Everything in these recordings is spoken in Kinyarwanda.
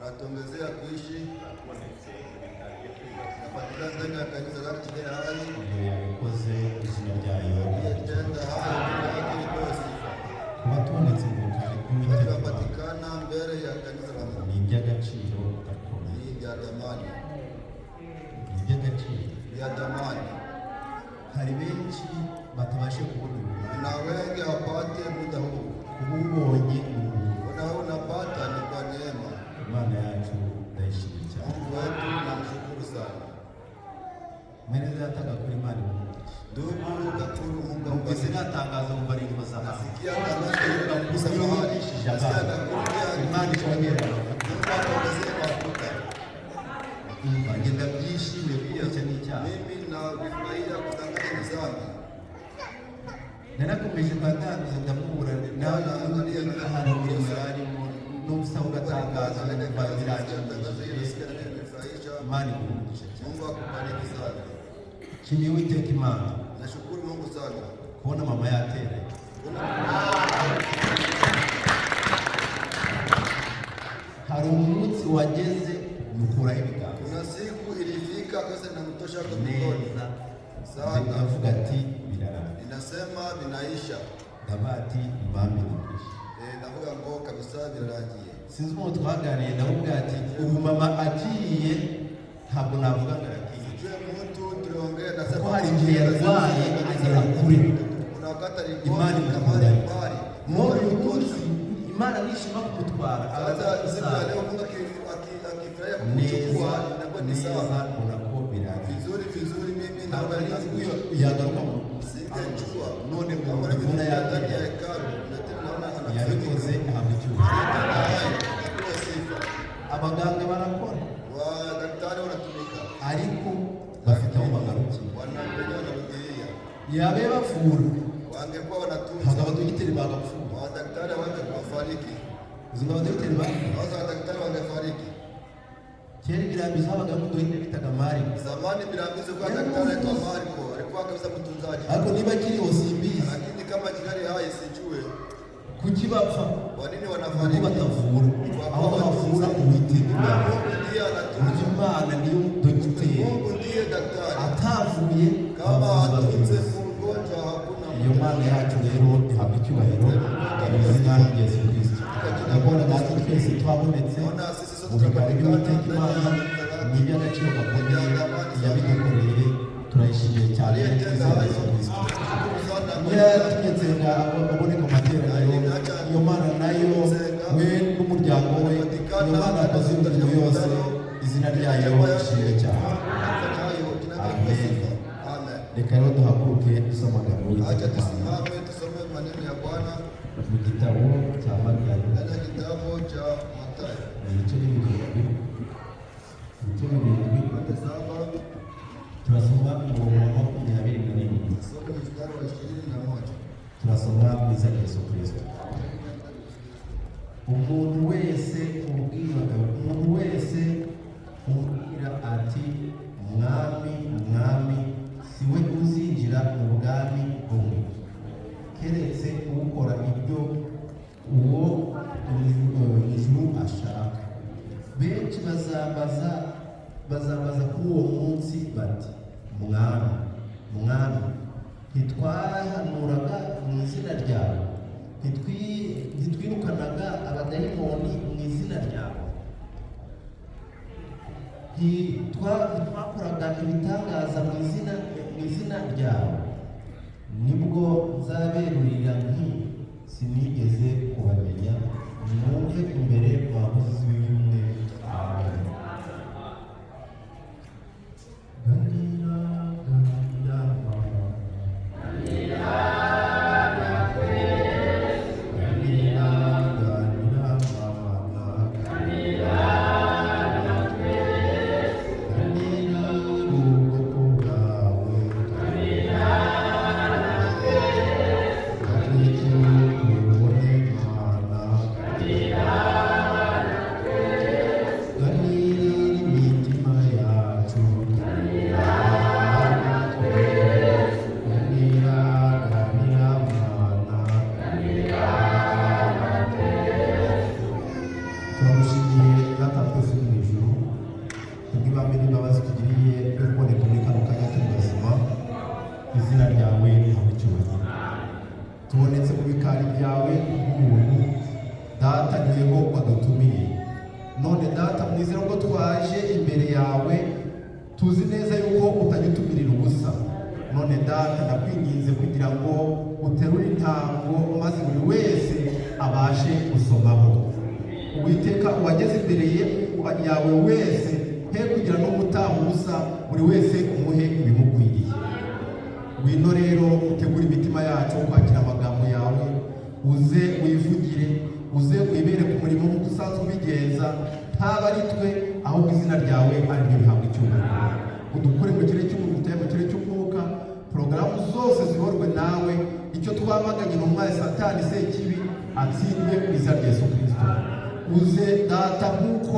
Natuongezea kuishi napatikana ndani ya kanisa la Kidea Hai yakoze izina ryayo yatenda haya sifa kubatondetse mu kari kumite tunapatikana mbele ya kanisa la Mungu ni iby'agaciro gakomeye ni ya damani ya damani. Hari benshi batabashe kubona na wengi hawapate muda huu ubonye unapata ni kwa neema. Imana yacu ndayishimiye cyane. Mungu wetu namshukuru sana. Mweneza yataka kuri Imana ndugu Gakuru Mungu umvise natangaza mu baringo za nasikia tangazo hilo la kugusa mahali Imana ikongera Mungu aongezee mafuta. Ngenda byishimiye kuko n'icyaha mimi na vifurahia kutangaza mizani narakomeje kwatangaza ndamubura nawe angalia ahantu muri arimo n'ubusa ugatangaza n'abaziranye Imana ikumugisha cyane. Mungu akubariki sana. Kimi Uwiteka Imana Nashukuru Mungu sana kubona mama yatera hari umunsi wageze mukuraho ibiganza. Kuna siku ilifika kasa namtosha kwa mikono sana avuga ati birarana ninasema binaisha ndabati ibambi nikisha ndavuga ngo kabisa birarangiye. Sinzi umuntu twaganiriye ndavuga ati ubu mama agiye ntabwo navuga ngaragiye mtu tuliongea na sasa hari igihe yarwaye agera kure kuna wakati Imana ikamari mbali muri umunsi Imana nishima kumutwara sasa leo Mungu akifurahia kumchukua inakuwa ni sawa unako birari vizuri mimi naona hiyo yagaruka mu singejua none ngo mbona ya ndani ya hekalu na tena naona yabikoze ahabicyuye abaganga barakora wa daktari wanatumika ariko bafite aho bagarukiye wanapenya na rudia yabe bavura wangekuwa wanatunza hagaba dogiteri bagapfuye wa daktari wangefariki zingaba dogiteri wa daktari wangefariki. Kera birambiza habaga mudohinde bitaga Mari. Zamani birambiza kwa daktari aitwa Mariko alikuwa kabisa mtunzaji. Ariko niba kiri osimbizi lakini kama kirari hai sijue kuki bapfa kwa nini wanafariki batavura aho bavura Uwiteka Imana ndiye anatunza. Imana niyo dogiteri Mungu ndiye daktari atavuye kama atunze mgonjwa hakuna. Iyo Mana yacu rero ihabwa icyubahiro mu izina rya Yesu Kristo. Ndabona natwe twese twabonetse mu bigari by'Uwiteka Imana ni iby'agaciro gakomeye yabidukoreye turayishimiye cyane mu izina rya Yesu Kristo. Tugeze aboneka mu materaniro iyo Mana nayo we n'umuryango we iyo Mana yakoze imirimo yose izina ryayo rishimwe cyane. Amen. Reka rero duhaguruke dusoma amagambo y'Imana tusome maneno ya Bwana mu gitabo cya Matayo ndani ya kitabu cha Mathayo ibice birindwi turasoma umurongo wa 21 somo mstari wa 21 turasoma mu izina rya Yesu Kristo. umuntu wese umubwira ati mwami mwami siwe uzinjira mu bwami bwo mu ijuru keretse ukora ibyo uwo ijuru ashaka. Benshi bazabaza kuri uwo munsi bati mwami mwami ntitwahanuraga mu izina ryawe, ntitwirukanaga abadayimoni mu izina ryawe, ntitwakoraga ibitangaza mu izina ryawe? Nibwo nzaberurira nti sinigeze kubamenya, mwumve imbere mwakozi z'ibinyumwe. Amen. Tubonetse mu bikari byawe nk'umuntu data niwe wadutumiye. None data mwizera ngo twaje imbere yawe tuzi neza yuko utadutumirira ubusa. None data ndakwinginze kugira ngo uterure intango maze buri wese abashe gusomaho. Uwiteka wageze imbere yawe wese he kugira no gutaha ubusa, buri wese umuhe ibimukwiriye. Wino rero utegura imitima yacu kwakira amagambo yawe, uze wivugire, uze wibere ku murimo nk'uko usanzwe ubigenza, ntaba ari twe ahubwo izina ryawe ari ryo rihabwa icyubahiro. Udukure mu kirere cy'umuntu, utaye mu kirere cy'umwuka, porogaramu zose ziyoborwe nawe, icyo twamaganye n'umwari Satani Sekibi atsindwe mu izina rya Yesu Kristo. Uze data nk'uko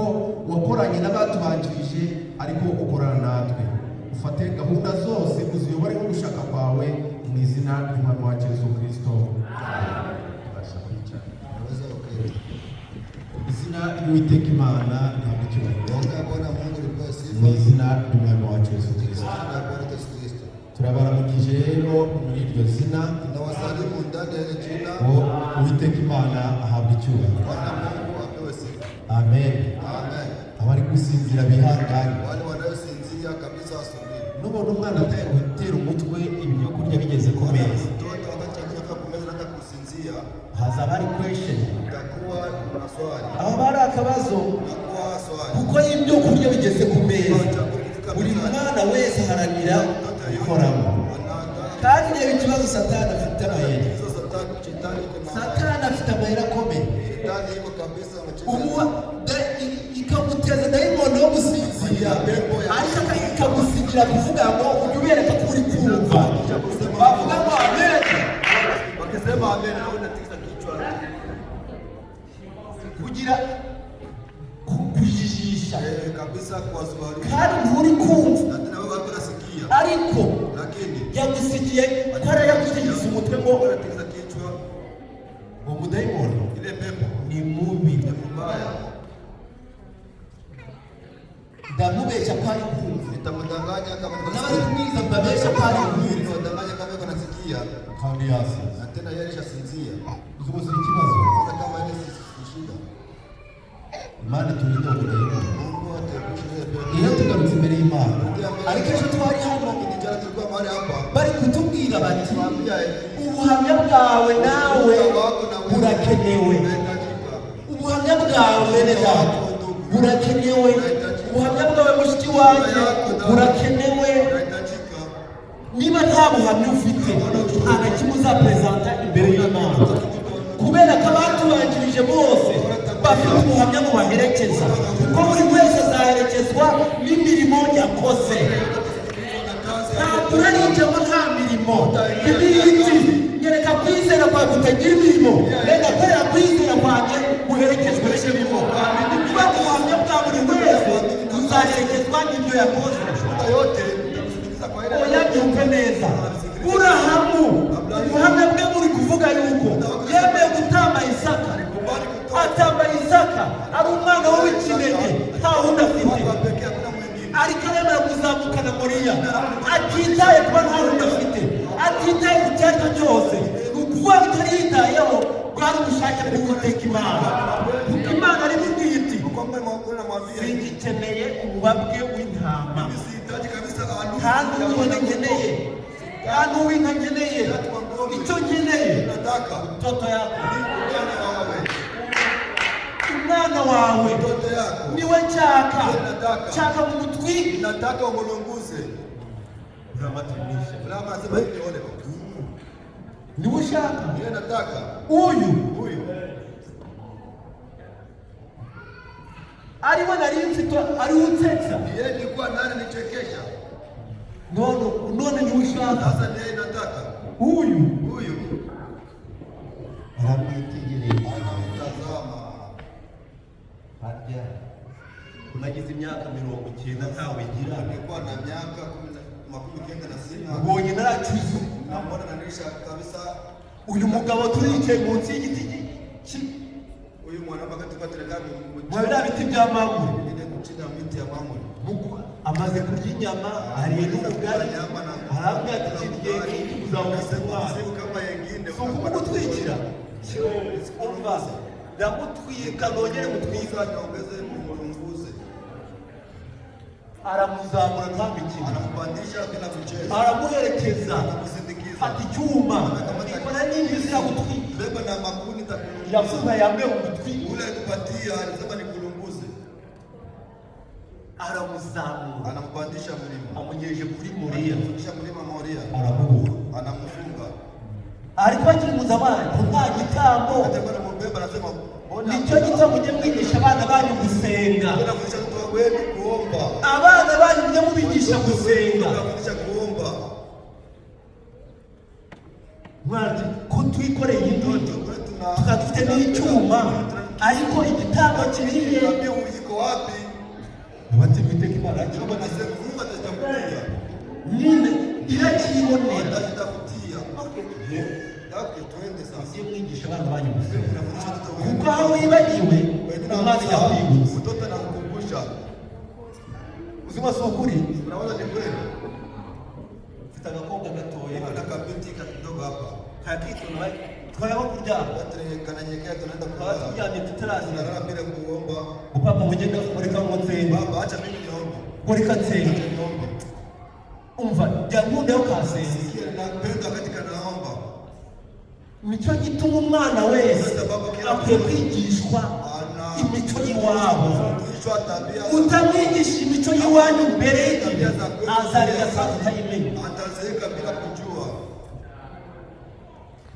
wakoranye n'abatubanjirije ariko ukorana natwe, ufate gahunda zose uziyobore no gushaka kwawe mu izina ry'umwami wacu Yesu Kristo. Izina ry'Uwiteka Imana ntabwo icyubahiro mu izina ry'umwami wacu Yesu Kristo. Turabaramukije rero muri iryo zina ngo Uwiteka Imana ahabwa icyubahiro. Amen. Abari gusinzira bihangane, nubona umwana atera umutwe ibyo kurya bigeze ku meza, hazaba ari question, aho bari akabazo kuko ibyo kurya bigeze ku meza. Buri mwana wese aharanira gukoramo, kandi reba ikibazo Satani afite amayeri. Satani afite amayeri akomeye, ikamuteza dayimoni wo gusinzira, ariko ikagusigira kuvuga ngo ujye ubereka ko uri kumva. Bavuga ngo amen, bakisema amen, nawe natikisa kichwa, kugira kujijisha kabisa kuwaswali, kandi nturi kumva, ariko yagusigiye kwara yagusigiza umutwe ngo natikisa kichwa. Ngo mudayimoni ile pepo ni mubi, ni mbaya, ndamubesha kwa kumva, nitamdanganya kama nabari kumwiza, ndabesha kwa kumva, ndamdanganya kama yuko nasikia kauli yasi, na tena yeye alishasinzia. Uzuguzi ikibazo hata kama yeye shida, Imana tulindo kudayimoni. Mungu atakushia pepo iyo tugarutse imbere y'Imana, ariko ejo twari hano injara turwa mari hapa bari kutubwira bati ubuhamya bwawe nawe burakenewe, ubuhamya bwawe bene data burakenewe, ubuhamya bwawe mushiki wanjye burakenewe. Niba nta buhamya ufite, nta na kimwe uzapresenta imbere y'Imana, kubera ko abatubanjirije bose bafite ubuhamya bubaherekeza, kuko buri wese azaherekezwa n'imirimo yakoze. Ntabwo urarinjemo nta mirimo, ibindi nyereka kwizera kwawe kutagira imirimo, reka kubera kwizera kwanjye guherekezwa n'imirimo. Niba ubuhamya bwa buri wese buzaherekezwa n'ibyo yakoze. Oya byumve neza, Burahamu ubuhamya bwe buri kuvuga yuko yemeye gutamba Isaka, atamba Isaka ari umwana w'ikinege nta wundi afite, ariko aremera kuzamukana Moriya atitaye kuba nta wundi afite, atitaye ku cyari cyo cyose. Ni ukuvuga bitari yitayeho bwari ubushake bw'Uwiteka Imana. Imana ari bwite singikeneye umubabwe w'intama, kandi uw'inka nkeneye, kandi uw'inka nkeneye, icyo nkeneye mtoto yako, umwana wawe niwe nshaka, nshaka mu mutwi, nataka umulunguze. Niwe ushaka, uyu ariwe nari mfite, ariwe unsetsa, none niwe ushaka, uyu aramwitegereza, harya unagize imyaka 90 ntawe gira, nilikuwa na miaka 96 ubonye naracuze, nambona nanisha kabisa. Uyu mugabo turicaye munsi y'igiti uyu mwana bakatupatiragamo mwabira biti bya mango, chini ya miti ya mango, amaze kurya inyama, hariye n'ubugari, arabwira ati kigiye kuzamukana kama yengine kugutwikira umva ndamutwika nongere mutwika nyongeze umulunguze. Aramuzamura ntambikira, aramupandisha bila kucheza, aramuherekeza, aramusindikiza, ati cyuma ikora n'ingizi ya gutwika, beba na makuni takuruza, yafunga yambe umutwi ule kupatia, alisema nikulunguze. Aramuzamura, anampandisha mlima, amunyeje kuri Moriya, amunyeje mlima Moriya, aramubuha, anamufunga. Ariko akiri muzabana nta gitambo, atakora mubemba, anasema nicyo gitambo mujye mwigisha abana banyu gusenga, abana banyu mujye mubigisha gusenga. Mwati ko twikoreye indoto tukadufite n'icyuma, ariko igitambo kiriye abati Uwiteka Imana nyine irakibonera. Ujye mwigisha abana banyu gusenga, kuko aho wibagiwe umwana yakwibutsa. Uzima si ukuri, ufite agakobwa gatoya n'akabiti kadogo hapa kakitwa twaraho kuryama, kananyekea tunaenda kulala, turyamye tutarazi nalala bila kuomba. Upapa mwenyewe kureka motsemba, baba acha mimi niombe, kureka tsemba niombe. Umva byamunde yo kasenga, napenda katika naomba. Mico gituma umwana wese akwiye kwigishwa imico y'iwabo. Utamwigisha imico y'iwanyu mbere y'igihe azarira saa utayimenya, atazeeka bila kujua.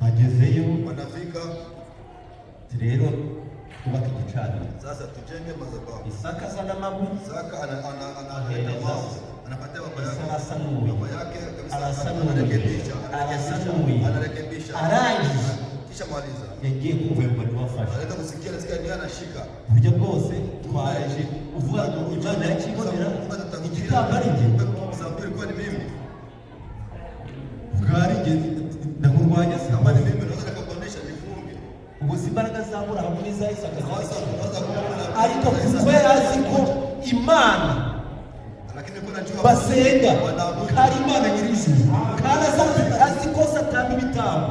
Agezeyo wanafika, rero tubaka igicaniro, sasa tujenge madhabahu. Isaka sana mabu, Isaka analeta mawe, anapatia baba yake, anarekebisha, arangiza, kisha maliza, yagiye kumva niwafasha, aleta kusikia ni anashika buryo bwose twaje uvuga ngo Imana yakibonera igitambo ari nge sabiri kwa ni mimi bwari nge ndakurwanya samba ni mimi naza nikabonesha nifunge ubuzi imbaraga zabura hamwe za Isaka, ariko kuko yarazi ko Imana basenga kari Imana nyir'ijuru, kandi azi ko Satani ibitambo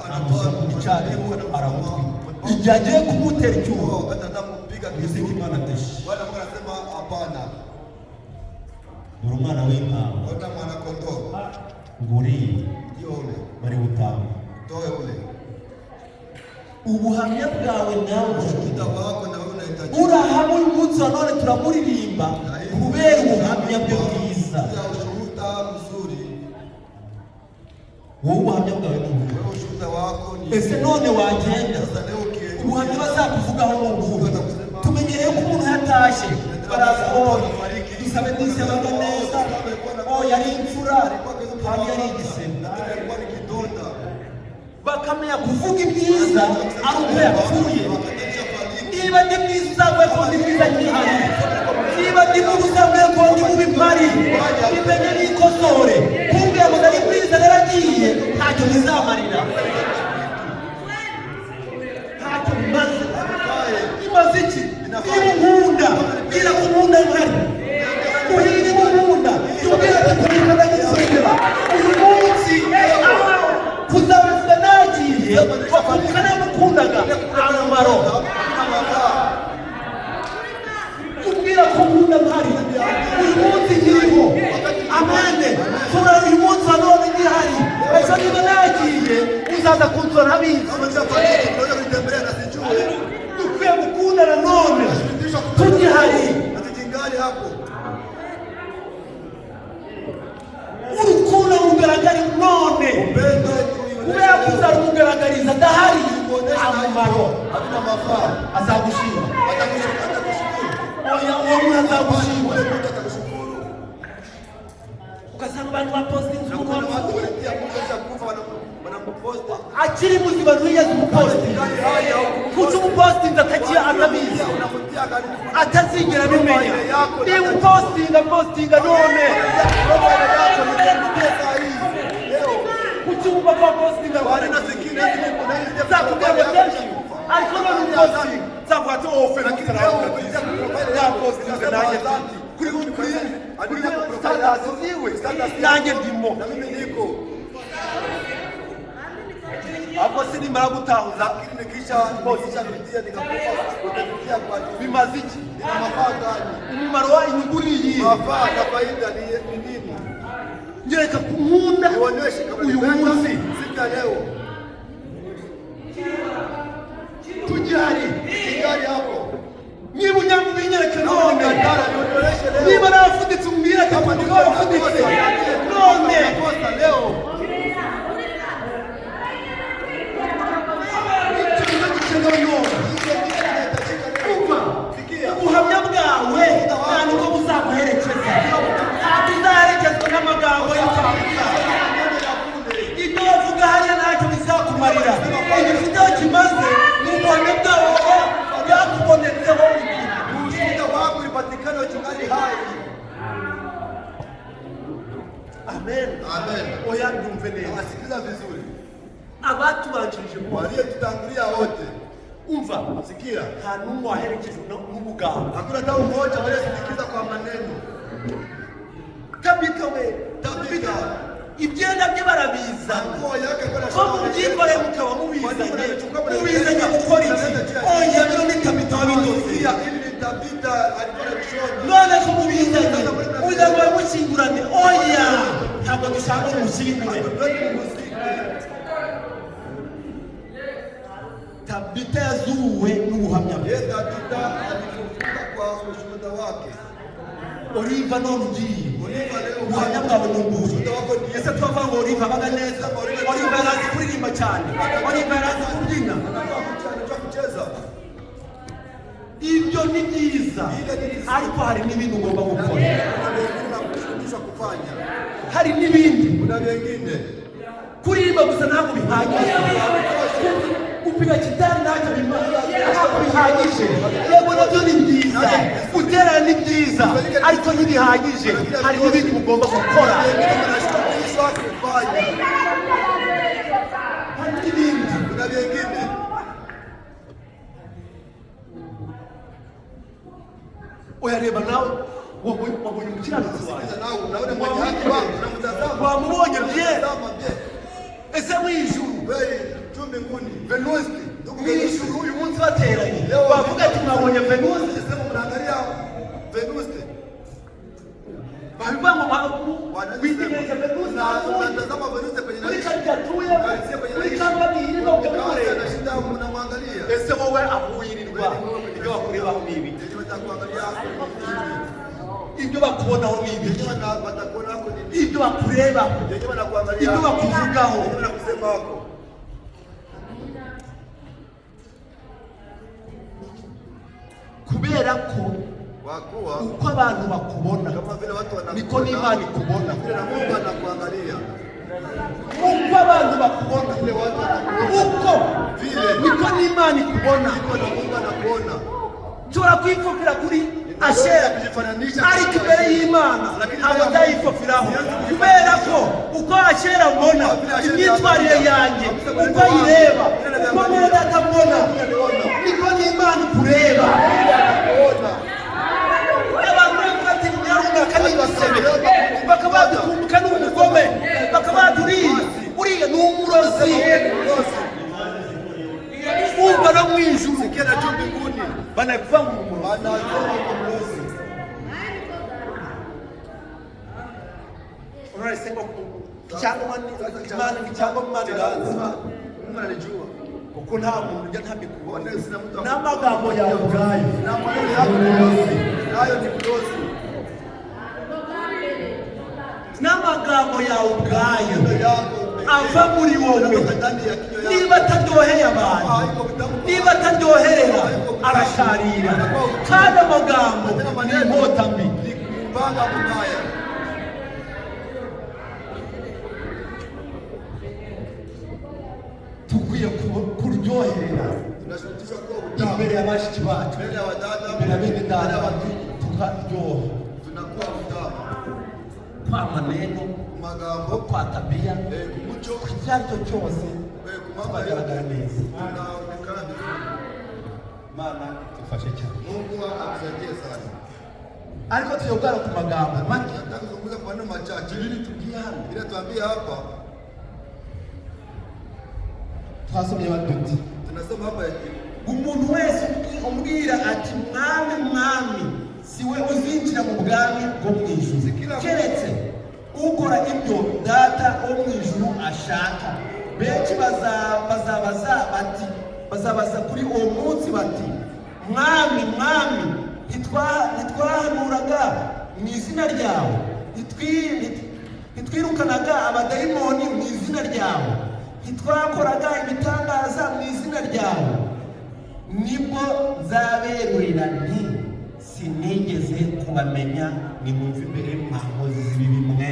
anamuza ku gicaniro aramutwika. Igihe agiye kumutera icyuho Uwiteka Imana ati uri umwana w'intama, nguriye bari gutanga. Ubuhamya bwawe nawe Burahamu uyu munsi wa none turamuririmba kubera ubuhamya bwe bwiza. Wowe ubuhamya bwawe ni ese none wagenda ubuhamya bazakuvugaho n'ubuvuga. Tumenyereye ko umuntu yatashye baraza dusabe nise baga neza, yari imfura kandi yari igisebe. bakamenya kuvuga ibyiza ari uko yapfuye. Niba ndi mwiza uzavuye ko ndi mwiza nkihari, niba ndi mubi uzavuye ko ndi mubi mpari. Imenye nikosore, kumbwira ngo nari mwiza naragiye ntacyo bizamarira, ntacyo bimaze. Bimaze iki? Niba unkunda bwira ko unkunda mpari, uhiri unkunda tubwira ati kurikana nk'isondera. Uyu munsi kuzabivuga nagiye bakumbuka namukundaga amumaro. Tubwira ko nkunda mpari, uyu munsi nkiriho. Amande tura uyu munsi wa none ngihari, ejo niba nagiye uzaza kunsura ntabizi. Dukwiye gukundana none tugihari. Urukundo rugaragara none, kubera ko uzarugaragariza adahari amumaro. Azagushima, oya uwo muntu azagushima. Ugasanga abantu bapostinga akiri muzima ntiyeze umupostinga. Kuki umupostinga atagiye atabizi, atazigera abimenya? Niba upostinga none kuki wumva ko wapostinga zakubwira ngo thank you, ariko none upostinga zavuga ati ofe napostinga nanjye kuri standard ziwe nanjye ndimo. Hapo si nimara gutahuza bimaze iki? Umumaro wa inyungu ni iyi. Ngereka kunkunda uyu munsi tugihari. Niba unyanga unyereke none, niba narafuditse umbwira ati kundi ko warafuditse none. Ubuhamya bwawe nta nubwo buzaguherekeza, ntabwo uzaherekezwa n'amagambo y'imfabusa. Ibyo bavuga hariya ntacyo bizakumarira. Ibyo ufiteho kimaze ni ubuhamya bwawe bwakubonetseho Amen. Amen. Oya ndumve neza. Sikiliza vizuri. Abatubanjirije waliotutangulia wote, umva, sikia, nta n'umwe waherekejwe n'umugambi. hakuna hata mmoja aliyesindikiza kwa maneno. Tabita we, Tabita, ibyenda bye barabiza ko mubyikoreye mukaba mubizanye gukora iki? Oya bino ni Tabita wabidoze. None ko mubizanye uza ngo bamushyingurane. Oya ntabwo dushaka umushyingure. Tabita yazuwe n'ubuhamya bwe. Tabita alifufuka kwa ushuhuda wake. Oliva none ugiye, ubuhamya bwawe ni ubuhe? Ese twavuga ngo Oliva abaga neza? Oliva yarazi kuririmba cyane, Oliva yarazi kubyina. Ibyo ni byiza, ariko hari n'ibindi ugomba gukora. Hari n'ibindi kuririmba gusa ntabwo bihagije. Kupiga gitari ntabwo bihagije. Yego nabyo ni byiza, guterana ni byiza, ariko ntibihagije. Hari n'ibindi mugomba gukora. Hari n'ibindi. Oya reba nawe wabonye umukiranutsi wawe, wamubonye bye. Ese mwijuru mwijuru uyu munsi bateranye bavuga ati mwabonye Venuste. Babivuga ngo witegereje Venuste muri karikatuye muri kambabiri no kukorera. Ese wowe ahuyirirwa ibyo bakurebaho n'ibi, ibyo bakubonaho n'ibi, ibyo bakurebaho, ibyo bakuvugaho. Kubera ko uko abantu bakubona niko n'Imana ikubona. uko abantu bakubona uko niko n'Imana ikubona. Nshobora kwifofera kuri Ashera ariko imbere y'Imana ntabwo ndayifoferaho, kubera ko uko Ashera mbona imyitwarire yanjye, uko ayireba, uko mwene data mbona, niko n'Imana ikureba. Abantu bati nyarunaka n'ibasebe bakaba badukumbuka n'umugome, bakaba baduriye uriya ni umurozi. Umva no mu ijuru banakuva mu murozi. Unarese ngo cyangwa Imana cyangwa Imana irazima kuko nta muntu ujya ntabikubona n'amagambo yawe ubwayo n'amagambo yawe ubwayo ava muri wowe, niba ataryoheye abantu, niba ataryoherera arasharira, kandi amagambo ni inkota mbi. Tukwiye kuryoherera imbere y'abashiki bacu, imbere ya bene data, tukaryoha kwa maneno, kwa tabia, kukirango cyose tukagaragara neza. Mana tufashe cyane. Mungu akusaidie sana. Ariko tuyogara ku magambo make, Nataka kuzungumza kwa maneno machache. Bila tuambia hapa, twasomye baduti. Tunasoma hapa eti umuntu wese umbwira ati mwami mwami siwe uzinjira mu bwami bwo mu ijuru, keretse ukora ibyo data wo mu ijuru ashaka. Benshi bazabaza kuri uwo munsi bati, mwami mwami, ntitwahanuraga mu izina ryawe, ntitwirukanaga abadayimoni mu izina ryawe, ntitwakoraga ibitangaza mu izina ryawe? Nibwo nzaberurira nti sinigeze kubamenya, nimumve imbere mwakoze ibibi mwe.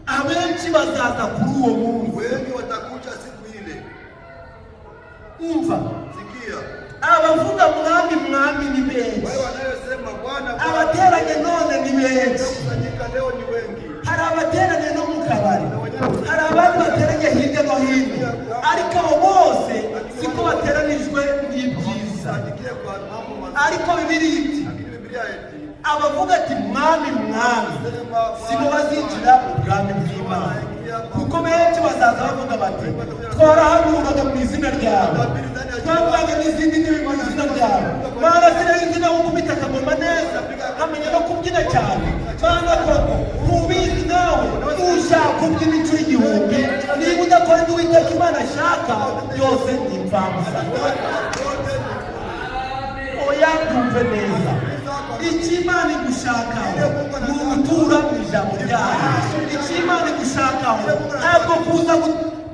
Abenshi bazaza kuri uwo munsi, wengi watakuja siku ile. Umva, sikia, abavuga mwami mwami ni benshi, wale wanayosema Bwana Bwana, abateranye none ni benshi. kusanyika leo ni wengi, hari abateranye no mu kabari, hari abandi bateranye hirya no hino, ariko abo bose siko bateranijwe n'ibyiza. Ariko Bibiliya iti, abavuga ati mwami mwami sibo bazinjira mu bwami bw'Imana, kuko benshi bazaza bavuga bati, twarahanuraga mu izina ryawe, twavugaga n'izindi ndimi mu izina ryawe, Mana sinari no gukubita akagoma neza, nkamenya no kubyina cyane. Mana koko ntubizi nawe, ushaka kubyina inshuro igihumbi, niba udakora ibyo Uwiteka Imana ashaka, byose ni impfabusa. Oya byumve neza, icyo Imana igushakaho ni ugutura mu ijambo ryayo. Icyo Imana igushakaho ntabwo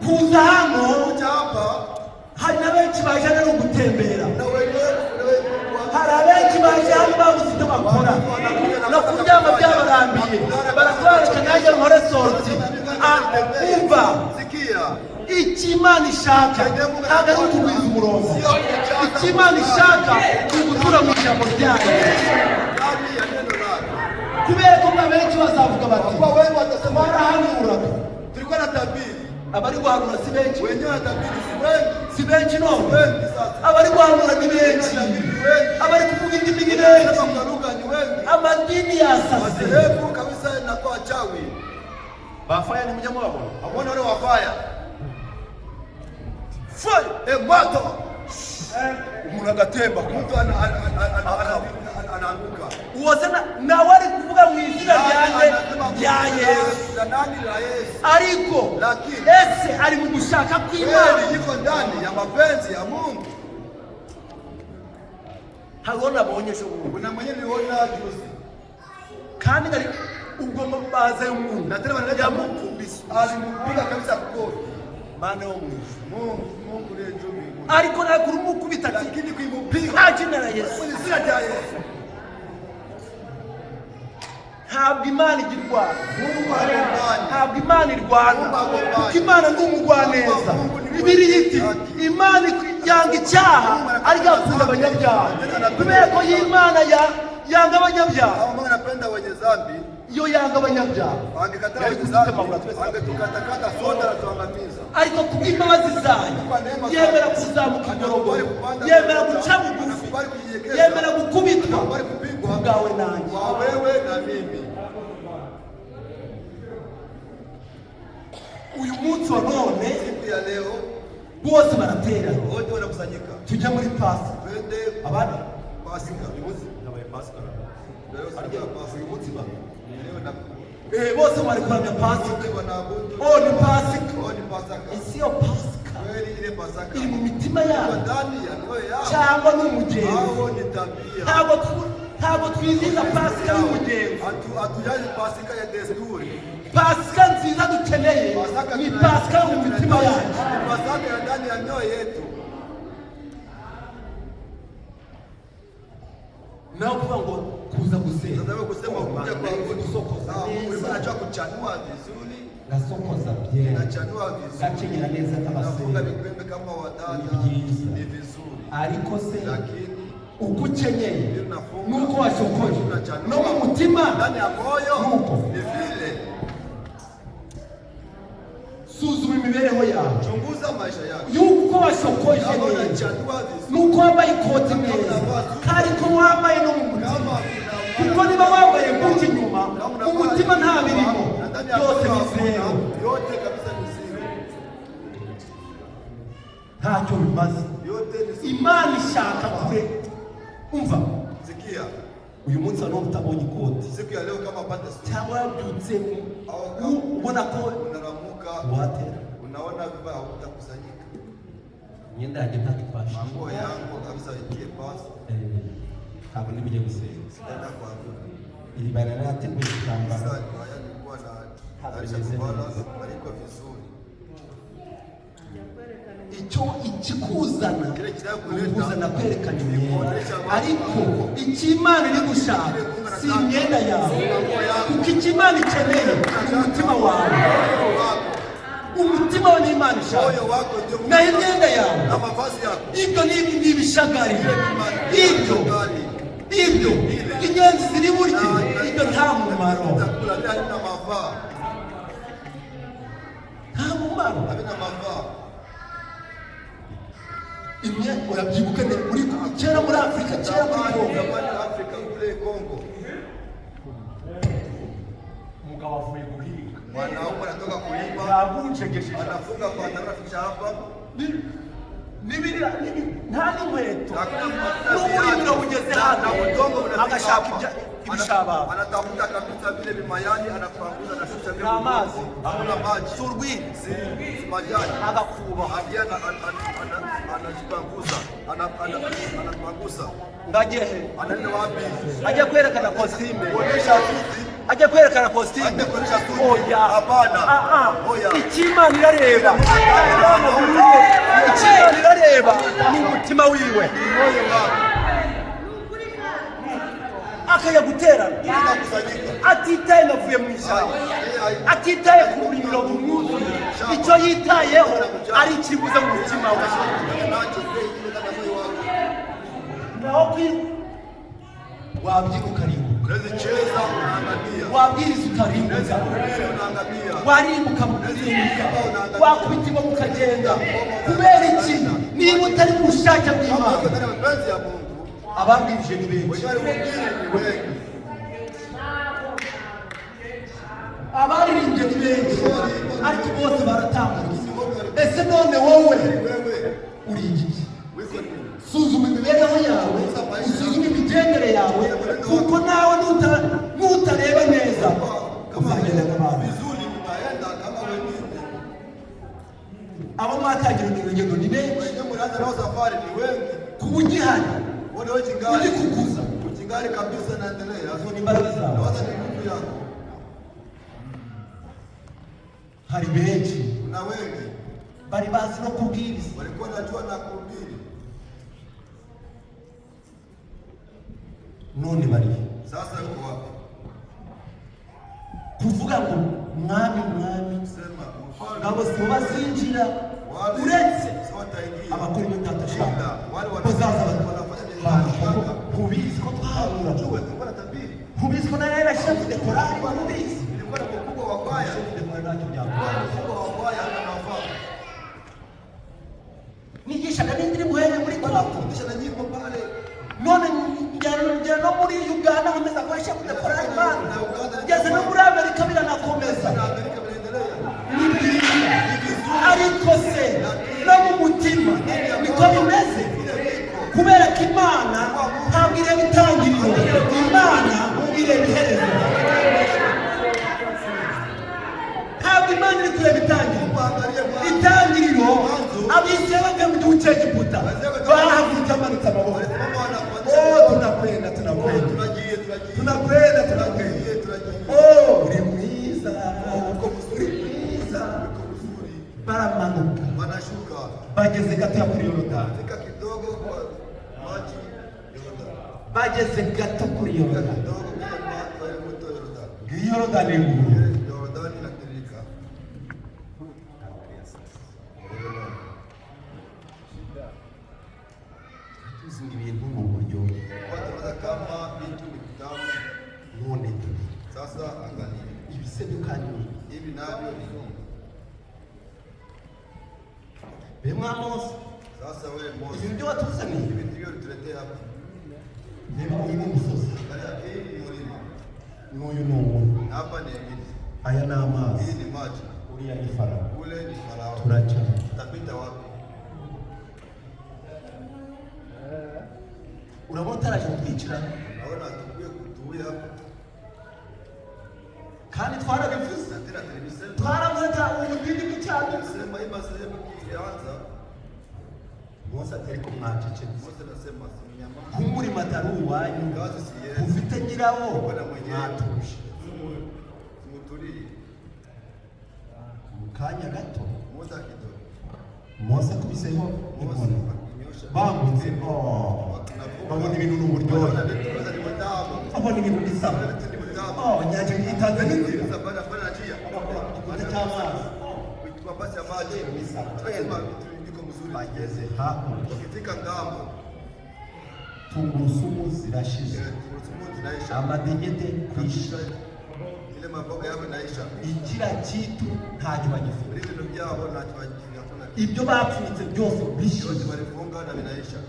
kuza hano. Hari na benshi baje no gutembera, hari abenshi baje hano babuze ibyo bakora no kuryama byabarambiye, baratwarika nanjye nkore sorti. Umva, icyo Imana ishaka ntabwo ari ukugwiza umurongo. Icyo Imana ishaka ni ugutura mu ijambo ryayo. Kubera ko abenshi bazavuga bati, twarahanuraga, tulikuwa na tabiri. Abari guhanura si benshi, Wenyewe tabiri si benshi none. Abari guhanura ni benshi, abari kuvuga indimi ni benshi, amadini yasase. Madhehebu kabisa inakuwa chawi. Bafaya ni mjambo wabo, Hamona wale wafaya. Fire! Moto! Umuntu agatemba, Mtu anaanguka. uwasana na wali kuvuga mu izina ryanjye rya Yesu. Ariko ese ari mu gushaka kw'Imana, Yuko ndani ya mapenzi ya Mungu. habona abonyesha Mungu. Kuna mwenye niona juzi. Kandi ngari ubwo mabaza y'umuntu Na tena wanaleta Mungu alimpiga kabisa kwa Mana yo Mungu. Mungu ndiye juu mbinguni. Ariko nakurumukubita Lakini kuimpiga jina la Yesu. Sina cha Yesu. ntabwo Imana igirwana, ntabwo Imana irwana, kuko Imana ni umugwaneza. Bibiliya iti Imana yanga icyaha ariko akunda abanyabyaha. Kubera ko Imana yanga abanyabyaha, iyo yanga abanyabyaha ariko kubw'imbabazi zayo yemera kuzamuka igorogoro, yemera guca bugufi, yemera gukubitwa kubwawe nanjye. Uyu munsi wa none bose baratera, tujya muri Pasika. Abandi bose bari kuramya Pasika. Ni Pasika. Isi yo Pasika iri mu mitima yabo cyangwa ni umugenzi? Ntabwo twizihiza Pasika y'umugenzi. Pasika nziza dukeneye ni Pasika yo mu mitima yacu. Nawe kuvuga ngo kuza gusenga, gasokoza byera, gakenyera neza nk'abasenga, ni byiza. Ariko se uko ukenyeye nuko washokoje no mu mutima nuko. Suzuma imibereho yawe, yuko washokoje neza, nuko wambaye ikoti neza, ariko wambaye no mu mutima. Kuko niba wambaye gutya inyuma, umutima nta birimo, byose bizeho, ntacyo bimaze. Imana ishaka kure. Umva, uyu munsi hano utabonye ikoti cyangwa yabyutse ubona ko watera, unaona vibaya utakusanyika. Imyenda yanjye ntabwo ifashe, Mambo yangu kabisa ikie pasi. Ntabwo nibijya gusenga. Sitaenda kuabudu. Iri bara narateguye kutambara. Sasa nilikuwa na alishakuvala aliko vizuri. Icyo ikikuzana kuzana kwerekana imyenda, ariko ikimana iri gushaka si imyenda yawe, kuko ikimana ikeneye umutima wawe. Umutima wa n'Imana ishaka, na imyenda yawe, ibyo ni ibishagari, ibyo inyenzi ziri burya, ibyo nta mumaro, nta mumaro. Imwe urabyibuka ne muri kera muri Afrika, kera muri Kongo, umugabo avuye guhinga, mwanaume anatoka kuimba, yabucegeshe, anafunga kwa narafi hapa, nibiri nta n'inkweto, n'umuriro ugeze hano, agashaka ibishaba, anatafuta kabisa vile vimayani, anapanguza na shusha vile amazi, hakuna maji, turbi, si majani, agakuba, adiana anajipanguza, anapanguza. Ngajehe Anaenda wapi? Aje kwerekana costume, Kuonesha suti. Aje kwerekana costume. Aje kuonesha suti. Oya, hapana. Oya, ikimana irareba, ikimana irareba ni umutima wiwe, akajya guterana, atitaye navuye mu ijambo, atitaye ku burimiro bw'umuntu. Icyo yitayeho ari ikibuza mu mutima we. Naho wabyina ukarimbuka, wabwiriza ukarimbuka, warimbuka mukazinduka, wakubita ingoma ukagenda. Kubera iki? Niba utari mu bushake bw'Imana. Ababwirije ni benshi, abaririmbye ni benshi, ariko bose baratambutse. Ese none wowe uri igiki? Suzuma imibereho yawe, usuzume imigendere yawe, kuko nawe nutareba neza uzagenda n'abantu. Abo mwatangira urugendo ni benshi, kuba ugihari uri kuguza ni imbaraga zawe. Hari benshi bari bazi no kubwiriza, none bari sasa yuko wapi? kuvuga ngo mwami mwami sema mfalme ngabo si bazinjira uretse abakora ibyo utashaka bazaza kubizi ko twahura kubizi ko nayo yashyize korari kubizi nigishaga n'indirimbo henye muri kwapo none njya no muri Uganda nkomeza kuba shefu korari Imana ngeze no muri Amerika biranakomeza ariko se no mu mutima niko bimeze kubera ko Imana ntabwo ireba itangiriro, Imana ireba iherezo. Ntabwo Imana iri kureba itangiriro abisirayeli bavuye mu gihugu cy'Egiputa bahavutse amanitse amaboko. Tunakwenda uri mwiza baramanuka bageze gato kuri Yorodani. Bageze gato kuri Yorodani. Yorodani nguyu tuzi ibintu mu buryo none turi sasa. Angalia ibisedukanye hivi navyo bemwa Mose. Sasa wewe Mose, ibyo watuzaniye hivi ndio tuletea hapa. Reba uyu ni umusozi, Angalia hii ni mlima, n'uyu ni umuntu, hapa ni miti, aya ni amazi, hii ni maji, uriya ni Farao, ule ni Farao. turaca Tutapita wapi? urabona utaraje kutwicira Naona tukuye kutuia hapa. kandi twarabivuze Na tena tulisema twaravuze ubudini bw'icyaha. sema hii masehemu kianza Mose atari ko mwacece Mose anasema sinyama nk'umurimo atari uwanyu kazi si yeye. ufite nyirawo Bwana mwenyewe mwatuje Mutulie. mu kanya gato. Muda kidogo. Mose akubiseho Mose inkoni akinyosha. bambutse babona ibintu n'uburyohe, babona ibintu bisa nyaje yitanze n'inzira igikorwa cy'amazi bageze hakurya ukifika ngambo tungurusumu zirashize amadegede kwisha ile maboga yabo naisha igira kitu ntacyo bagifite ibintu byabo ntacyo bagifunga ibyo bapfunitse byose bishize barifunga na binaisha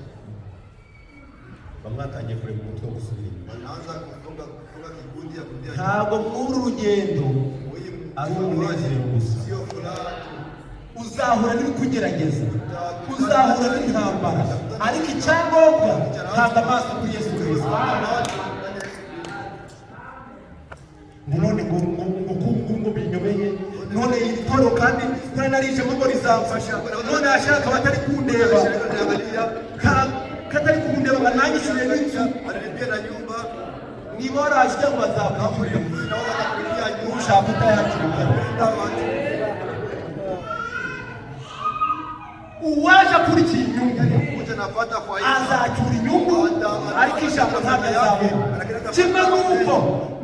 bamwe batangiye kureba umutwe wo gusubira inyuma. wanaanza kufunga kigundi ya kudia ntabwo muri urugendo ari umunezero gusa, sio furaha uzahura n'ibikugerageza, uzahura n'intambara, ariko icyangombwa hanga amaso kuri Yesu Kristo. none ngo binyobeye, none iri toro kandi nari narijemo ngo rizamfasha, none ashaka batari kundeba katari kundeba ngo nanyishyuye n'inzu alipia na nyumba niba waraje cyangwa bazakwishyurira ushaka utayakira. uwaje akurikiye inyungu kuja napata kwa azacyura inyungu, ariko ijambo ntabwo azabona. kimwe n'uko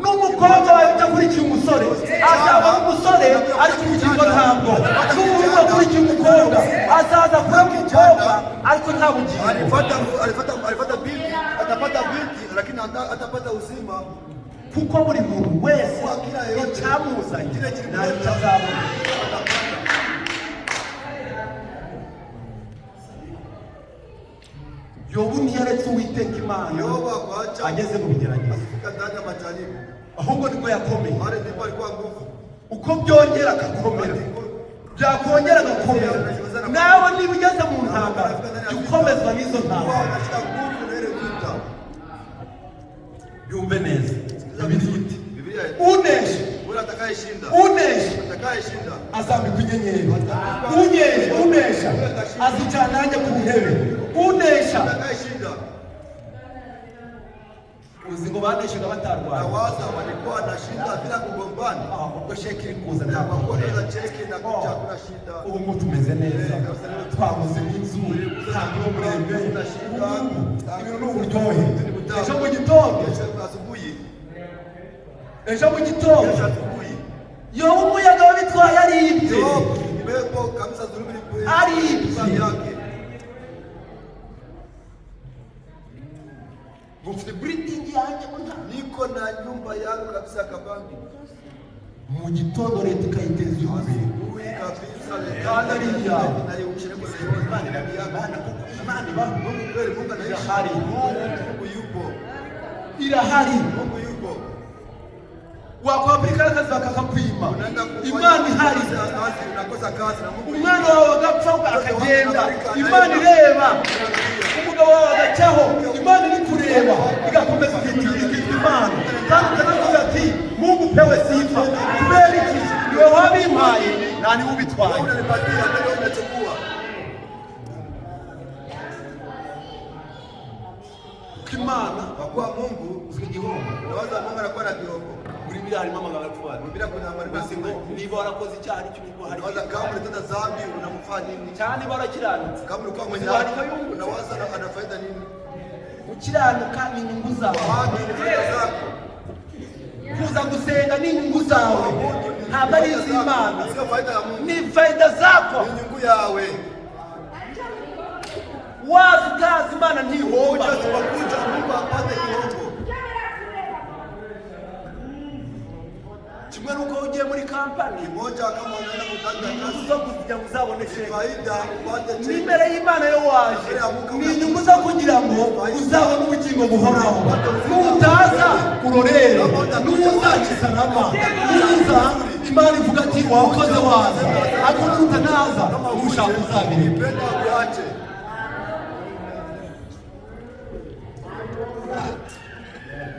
n'umukobwa wawe udakurikiye umusore azaba umusore ariko ubugingo ntabwo, n'umuntu akurikiye umukobwa azaza kure umukobwa ariko nta bugingo. alipata binti, atapata binti lakini atapata uzima, kuko buri muntu wese icyamuzanye ntacyo azabona. Yobu ntiyaretse Uwiteka Imana ageze mu bigeragezo, ahubwo nibwo yakomeye. uko byongera agakomera, byakongera agakomera. nawe niba ugeze mu ntambara jya ukomezwa n'izo ntambara. yumve neza unesha azambikwa inyenyeri, unesha azicana nanjye ku ntebe, unesha uzi ngo baneshaga batarwara. walikuwa wanashinda bila kugombana. ubwo sheki iri kuza Napokueleza cheki na kucha kuna shida. ubu ngubu tumeze neza, twabuze n'inzu, ntabwo murembe, ibintu ni uburyohe. ejo mu gitondo Asubuhi. ejo mu gitondo Yobu umuyaga wabitwaye aribye. Pepo kabisa dhuluma Aribye. yake. Mufite breathing yanjye munta. Niko na nyumba yangu kabisa kabambi. Mu gitondo leta ikayiteza imbere. Uwi kabisa Kandi ari iyawe. nayo ushireko sema Imana Imana Mungu kweli, Mungu irahari. Mungu yupo. Irahari. Mungu yupo. Wakwapirika akazi bakakwima. Unaenda Imana ihari. kazi, unakosa kazi na Mungu. Umwana wawe agapfa akagenda. Imana ireba. Umugabo wawe agacyaho. Imana iri kureba. Igakomeza ikitwa Imana. Kandi ukanavuga ati Mungu pewe sifa. Kubera iki? Niwe wabimpaye na niwe ubitwaye. Unanipatia ndio unachukua. Imana Kwa Mungu usigihomba. unawaza Mungu anakuwa na kiombo. Muri biriya harimo amagambo atwara. Bila kuna Basi ngo maneno. niba warakoze icyaha cy'uko hari. Unawaza kama unatenda dhambi unamfanya nini? Cyane barakiranutse. Kama ulikuwa mwenye Zibarika haki, yungu. unawaza ana faida nini? Gukiranuka ni inyungu zawe. Haki ni faida zako. Kuza gusenga ni inyungu zawe. Ntabwo ari iz'Imana. Sio faida ya Mungu. Ni faida zako. Ni nyungu yawe. Wazi utazi Imana ntihomba. Uja sipakuja Mungu apate kiombo. Kimwe nuko ugiye muri kampani. Kimoja kama unaenda kutanga Inyungu kazi. zo kugira ngo uzaboneshe. Faida upate N'imbere y'Imana yo waje. Ni inyungu zo kugira ngo uzabone ubugingo buhoraho. Nutaza urorere. Nuza kisalama. Nuza Imana ivuga ati wakoze waza. Ariko nutanaza ushaka uzabire. Penda uache.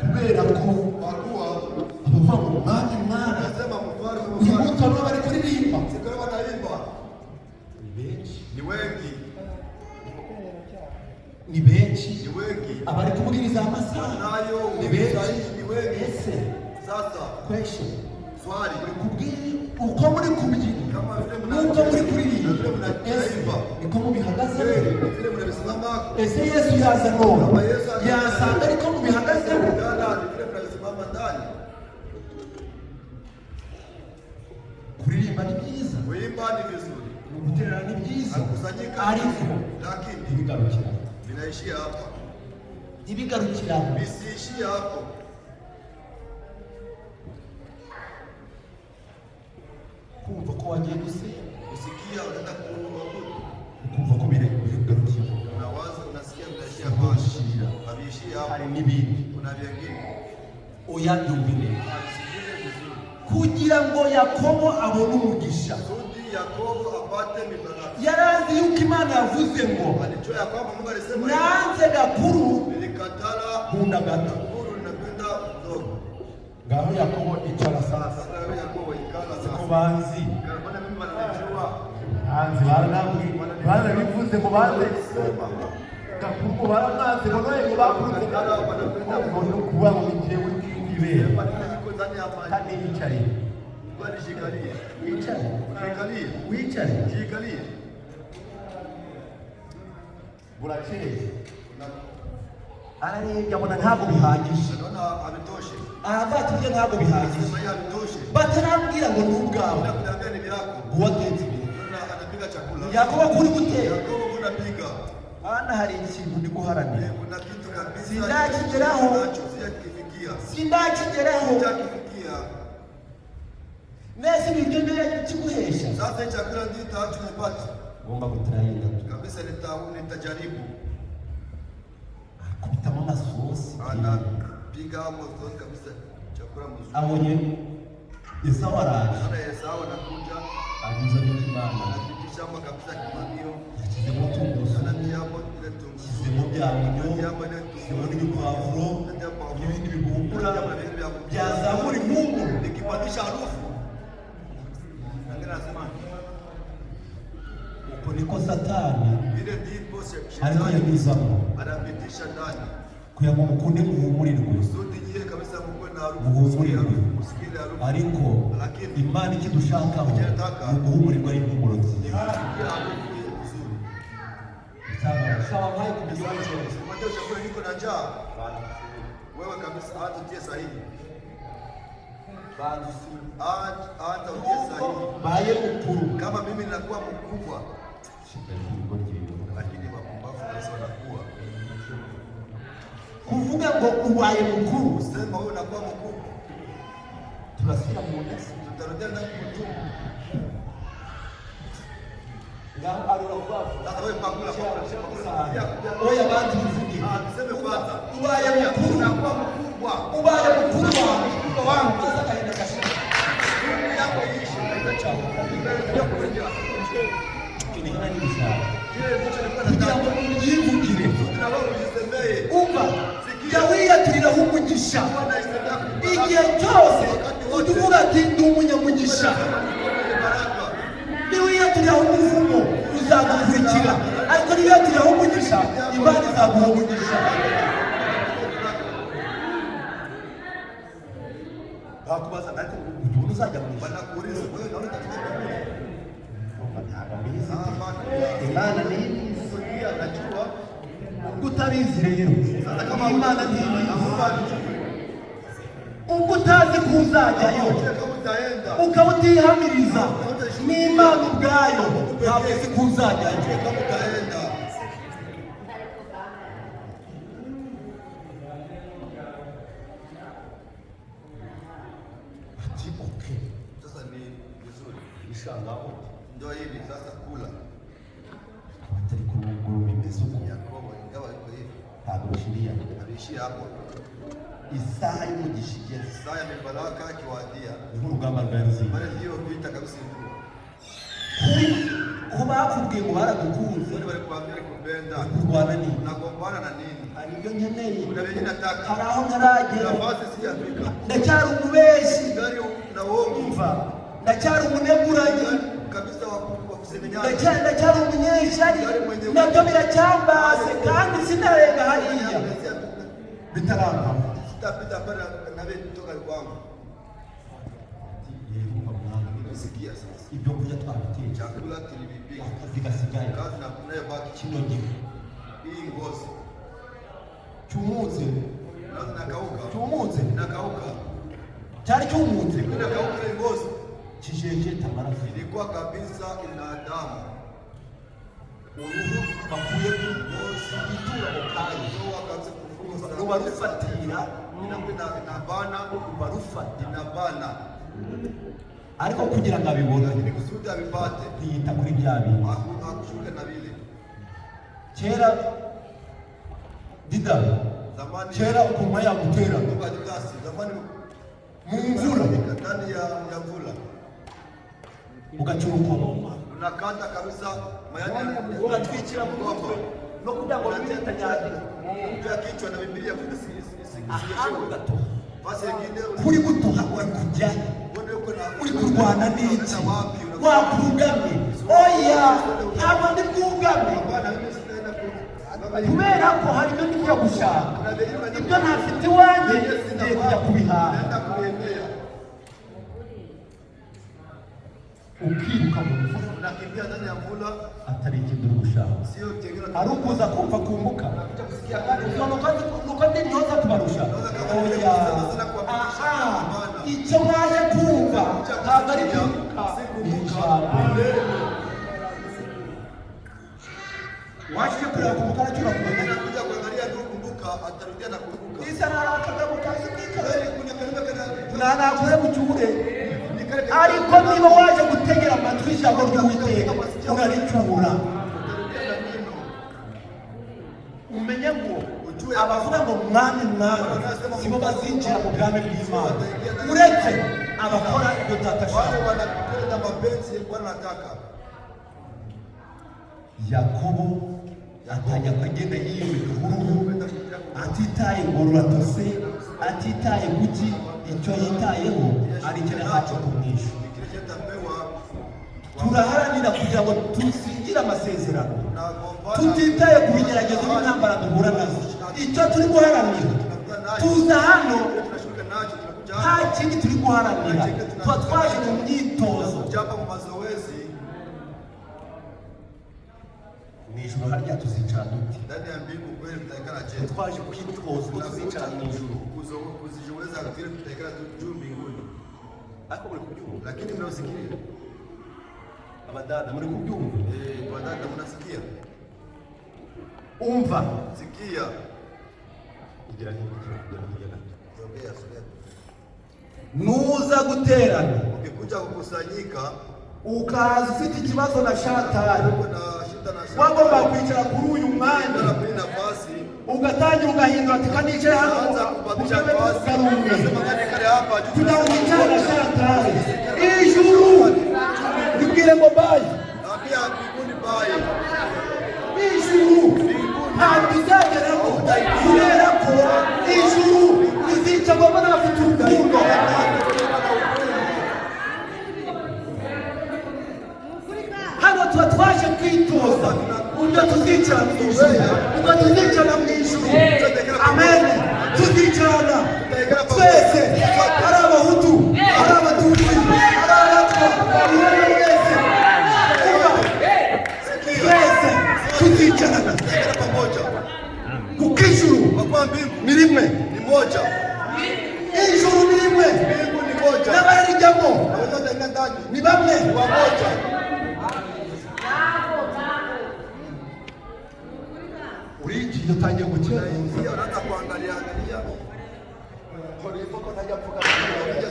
kubera ko abavuga ngo mwami mwana Nasema mfalme imbuto nabo bari kuririmba Sikora wanaimba. ni benshi Ni wengi. ni benshi Ni wengi. abari kubwiriza amasaha Nayo ni benshi wengi ni wengi. ese Sasa question swali kubwira uko muri kubyina kama vile nuko muri kuririmba vile mnaimba. niko mubihagaze Vile mnasimama ese Yesu yaza none yasanga ariko mubihagaze Uganda ni vile mnasimama ndani. kuririmba ni byiza Kuimba ni vizuri. guterana ni byiza Kusanyika ariko lakini ntibigarukira vinaishia hapa. ntibigarukira Visiishie hapo. kumva ko wagiye gusenga Usikia unaenda kuabudu. ukumva ko bigarukira Unawaza unasikia vinaishia hapa. Haviishii hari hapo. n'ibindi Kuna vingine. oya byumvire Usikie vizuri. Kugira ngo Yakobo abone umugisha. Rudi Yakobo apate mibaraka. Yarazi yuko Imana yavuze ngo Alijua ya kwamba Mungu alisema nanze gakuru nilikatala nkunda gato. huru napenda mdogo. ngaho Yakobo icara sasa Sasa wewe Yakobo ikala ko sasa. banzi Mbona mimi wananijua? hanze barabivuze ngo banze gakuko baramwanze ngo noye ngo bakuruze ngo no kuba ngo njyewe kwibera Bwana yuko ndani ya maji. kandi yicare Bwana shikalie. wicare Shikalie. wicare Shikalie. burakeye ararebye abona ntabwo bihagije Unaona havitoshi. Aravuga ibyo ntabwo bihagije. Sema hii havitoshi. Batarambwira ngo ni ubwawe. Kuniambia ni vyako. Uwatetse imbere. Unaona anapiga chakula. Yakobo kuri gutera. Yakobo unapiga. Hano hari ikintu ndi guharanira. Kuna kitu kabisa. Sindakigeraho. Sijakifikia. Sindakigeraho. Sijakifikia. Nese ibiryo mbere kiguhesha. Sasa hii chakula ndio tumepata. ngomba gutarayinda Kabisa nitajaribu. kubitamo amasosi Anapiga moto kabisa chakula mzuri. abonye Esau araje Ana Esau anakuja. anyuze mu kimana Anapitisha hapa kabisa kimamio. yashyizemo tungurusu Anatia hapo ile tungu. yashyizemo byamunyo yashyizemo n'ibipavuro n'ibindi bigumbura byazamura impumuro Nikipandisha harufu. Ngine nasema uko niko satani vile ndipo ariko yabizamo anapitisha ndani. kugira ngo mukunde muhumurirwe Sote nyie kabisa mko na harufu. muhumurirwe Usikie harufu. ariko Imana ikidushakaho ni uguhumurirwa n'impumuro nziza Sawa hai kubisana. Unajua chakula niko na njaa. Wewe kabisa hata tie sahihi. hata ongeza hii. Baye mkuru. Kama mimi ninakuwa mkubwa, lakini wapumbavu ndio wanakuwa. Kuvuga ngo ubaye mkuru. Sema wewe unakuwa mkubwa. Tunasikia muonesi. Tutarudia na kutubu. Ngao alikuwa. Sasa wewe pakula. Oya bantu mvuge. Tuseme kwanza. Ubaye mkuru. Unakuwa mkubwa. Ubaye mkuru wangu. Sasa kaenda kashika. Yako ishi. Chao. Kinigana ni mshahara. Kile ndicho nilikuwa Kugira nataka. ngo yivugire. Na wewe ujisemee. Umva. Yawiyaturira umugisha. Igihe cyose utuvuga ati ndi umunyamugisha. Niwiyaturira umuvumo uzagukurikira. Ariko niwiyaturira umugisha Imana izaguha umugisha. Bakubaza nati umuntu uzajya mu ijuru. Banakuuliza wewe unaona katika Imana ni Biblia anajua utabizi rero. Imana ni ubwo utazi kuzajyayo kama utaenda ukaba utihamiriza n'Imana ubwayo ntabwo uzi kuzajyayo. kama utaenda Ati okay. sasa ni vizuri. Inshallah. Ndio hivi sasa kula. Atari kurunguru bimeze uko. Yakobo ingawa iko hivi. Ntabwo shiriya. Aliishia hapo. Isaha y'umugisha igeze. Saa ya mibaraka akiwadia. Nk'urugamba rwa Ruziga. Bale ndio vita kabisa hivyo. Kuba bakubwiye ngo baragukunze. Wale walikuambia kupenda. Kurwana ni. Unagombana na nini? Hari ibyo nkeneye. Kuna wenye nataka. Hari aho ntaragera. Nafasi si Afrika. Ndacyari umubeshi. Gari na uongo. Umva. Ndacyari umuneguranye. Kabisa wa kusemenyana. Ndacyari umunyeshyari. Nabyo biracyambaze kandi sinarenga hariya. Bitaramba. Sitapita pale na wewe kutoka kwangu. Nisikia sasa. Ibyo kurya twabiteye. Chakula kilibibika. Zigasigaye. Kazi na kunaye baki Kino gihe. hii ngozi. Cyumutse. Kazi nakauka. Cyumutse. Nakauka. Cyari cyumutse. Nakauka ile ngozi. Kijeje tamarafu. Ilikuwa kabisa ina damu. Uruhu bakuye ku ngozi itura mu kayi. Ndoa kabisa kufunga. Ruba rufatira. Inabana. Ruba rufatira. Inabana. Ariko kugira ngo abibone Lakini kusudi abipate. ntiyita kuri bya bintu. Hakushuka na vile. Kera dida. Zamani. Kera ukuma yagutera. Ndugu Didasi. Zamani Mu mvura. ndani ya mvula. Ugacuruka. Unakata kabisa mayani Ugatwikira mu mutwe. No kugira ngo bitatanyagire. ya kichwa na Biblia kuna Ahantu gato. basi nyingine Kuri gutoha uri kujya. uone uko na Uri kurwana n'iki? Wakugamye. Oya, ntabwo ndi bwugame. bwana mimi sitaenda Kubera ko hari ibyo ngiye gushaka. Ibyo ntafite iwanjye ngiye kujya kubihaha. naenda kuendea Ukiruka mu mvura unakimbia ndani ya mvula atari ikintu uri gushaka. sio tengena Ari ukuza kumva kumbuka. kusikia Nuko ndi nyoza kubarusha. Oya. Aha. Icyo mwaje kumva ntabwo ari kumbuka. Waje kureba kumbuka cyura kumenya. anakuja kuangalia ndio kumbuka atarudia na kumbuka Isa narakaga mukazi kwikara. kuna kalima kana Nanakure mucyure. Ariko niba waje gutegera amatwi ijambo ry'Uwiteka uraricyura. Umenye ngo abavuga ngo mwami sibo bazinjira mu bwami bw'Imana. Uretse abakora ibyo tatashaka. wale wanakwenda mapenzi Bwana anataka. Yakobo atajya kugenda yiyumvira uruhu atitaye ngo ruratose atitaye kuki icyo yitayeho ari cyo ntacyo kumwisha. Turaharanira kugira ngo tusingire amasezerano tutitaye ku bigeragezo n'intambara duhura nazo. Icyo turi guharanira tuza hano nta kindi turi guharanira tuba twaje mu myitozo Japa mu mazoezi mu ijoro harya tuzicara duti ndani ya mbingu kweli mtaikana je twaje kwitoza ko tuzicara mu ijoro kuziweza vile tutaikana juu mbinguni. Ako muri kubyumva lakini mnasikia. Abadada muri kubyumva? Abadada mnasikia? Umva. Sikia. Igira nini? Ongea sogea. Nuza guterana. Ukikuja kukusanyika ukaza ufite ikibazo na shatani, na shida na shatani. Wagomba kwicara kuri uyu mwanya. Nafasi. Ugatangira ugahindura ati kandi yicaye hano kubadisha nafasi. Unasema gani kale hapa juu. Tunawicara na shatani. Ijuru. Nibwire ngo bayi. Ambia mbinguni bayi. Ijuru. Abizagera ko kubera ko ijuru izica ngoma n'abafite urukundo. Hano tuba twaje kwitoza uburyo tuzicara mu ijuru, ubwo tuzicara mu ijuru. Amen. Tuzicarana twese, ari abahutu, ari abatutsi, ari abatwa, umuntu wese twese tuzicarana pamoja. Kuko ijuru ni rimwe, ni moja. Ijuru ni rimwe, mbingu ni moja, n'abarijyamo ni bamwe, wamoja. Urigiye utangiye gukira, unaanza kuangalia kwa hivyo kuna jambo kama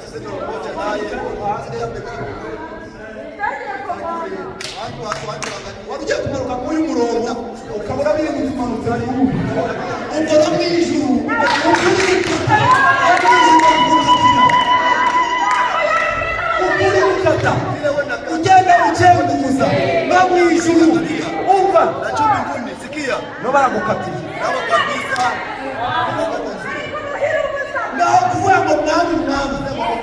sasa ndio moja naye warugiye kumanuka muri murongo ukabura biri mu kumanuka ari ubwo no mu ijuru ukuri ukata ugenda ucenguza no mu ijuru umva na cyo mbinguni. Sikia, no baragukatira nabo kabisa. naho kuvuga ngo mwami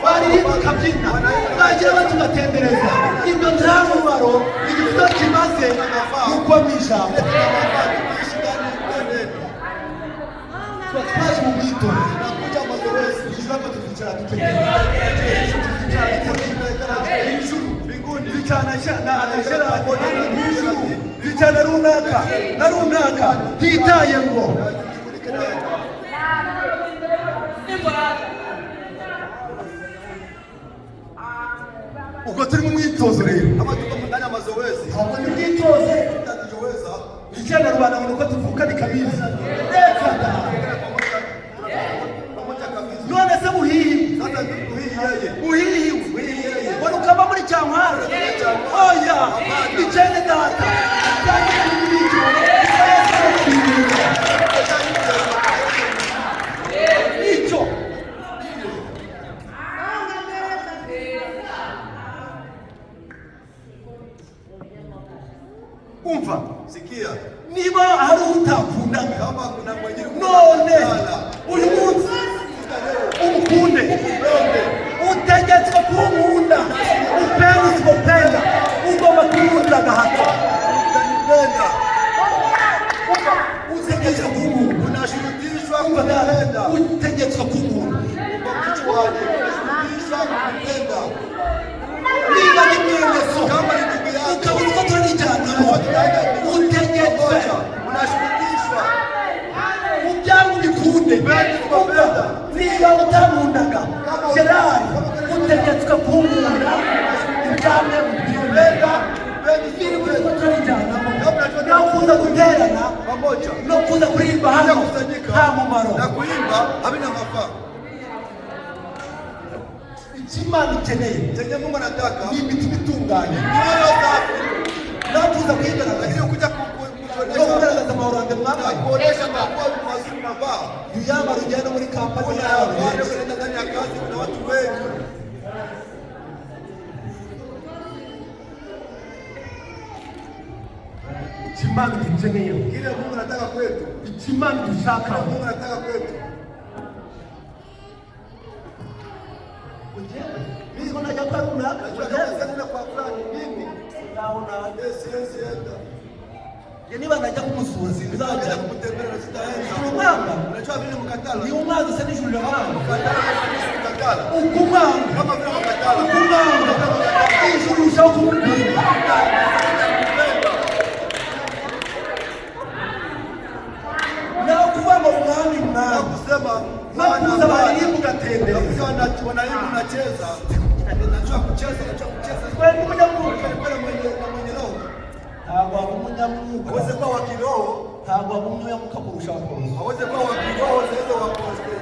baririmba bakabyina bagira batugatembereza ibyo nta mumaro igifite kimaze nuko mu ijambo tuba twaje mu bwitonzi nakuja amazoezi ikibazo tuzicara dutegereza Mbinguni bicana runaka na runaka hitaye ngo ubwo turi mu mwitozo rero kama tuko ndani ya mazoezi. ntabwo ni bwitoze Tutajoweza icana rubanda ngo uko tuvuka ni kabizi reka da pamoja kabisa. none se buhihi Sasa yeye buhihi wari ukava muri cyankara oya icene data tangira n'ibiki icyo umva. sikia, Niba hari utakundaga kama kuna mwingine none uyu munsi umukunde utegetswe kunkunda upenda usipopenda ugomba kunkunda gahato utanipenda, utegetswe kunkunda unashurutishwa kupenda kupenda, utegetswe kunkunda unashurutishwa kupenda. niba ni mwemezo Kama ni ndugu yako ukabona ko turijyanamo utegetswe unashurutishwa ubyangu bikunde niba utamundaga Gerard utegetswe kunkunda ibyange kupenda, biri kuri ko turijyanamo no kuza guterana pamoja no kuza kuririmba hano nta mumaro na kuimba havina mafaa. Imana ikeneye Chenye Mungu anataka ni imitima itunganye mioyo safi, no kuza kwigaragaza lakini kuja no kuonyesha kugaragaza amahorande mwambaye kuonyesha kwa mazuri mavaa. yuyamba rujyana muri kampani Kuna yawe wale wanaenda ndani ya kazi, kuna watu wengi. Imana ikeneye Kile Mungu anataka kwetu, Imana dushaka Mungu anataka kwetu. mimi ko najya kwa runaka Najua kama sasa nenda kwa fulani mimi naona siwezi enda. je niba najya kumusuhuza Nitaenda bizajya kumtembelea na sitaenda. umwanga Unajua vile mkatala. ni umwanzi se n'ijuru y'abantu Mkatala. ukumwanga Kama vile mkatala. ukumwanga ijuru ushaho kumukunda naho kuvuga ngo umwami Na mwami kusema no kuza baririmba ugatembera wanaimba unacheza. Najua kucheza, najua kucheza. Wewe ni umunyamwuga. Kweli mwenye roho. Ntabwo waba umunyamwuga. Hawezi kuwa wa kiroho. Ntabwo waba umunyamwuga kurusha abakozi. Hawezi kuwa wa kiroho zaidi wa koste.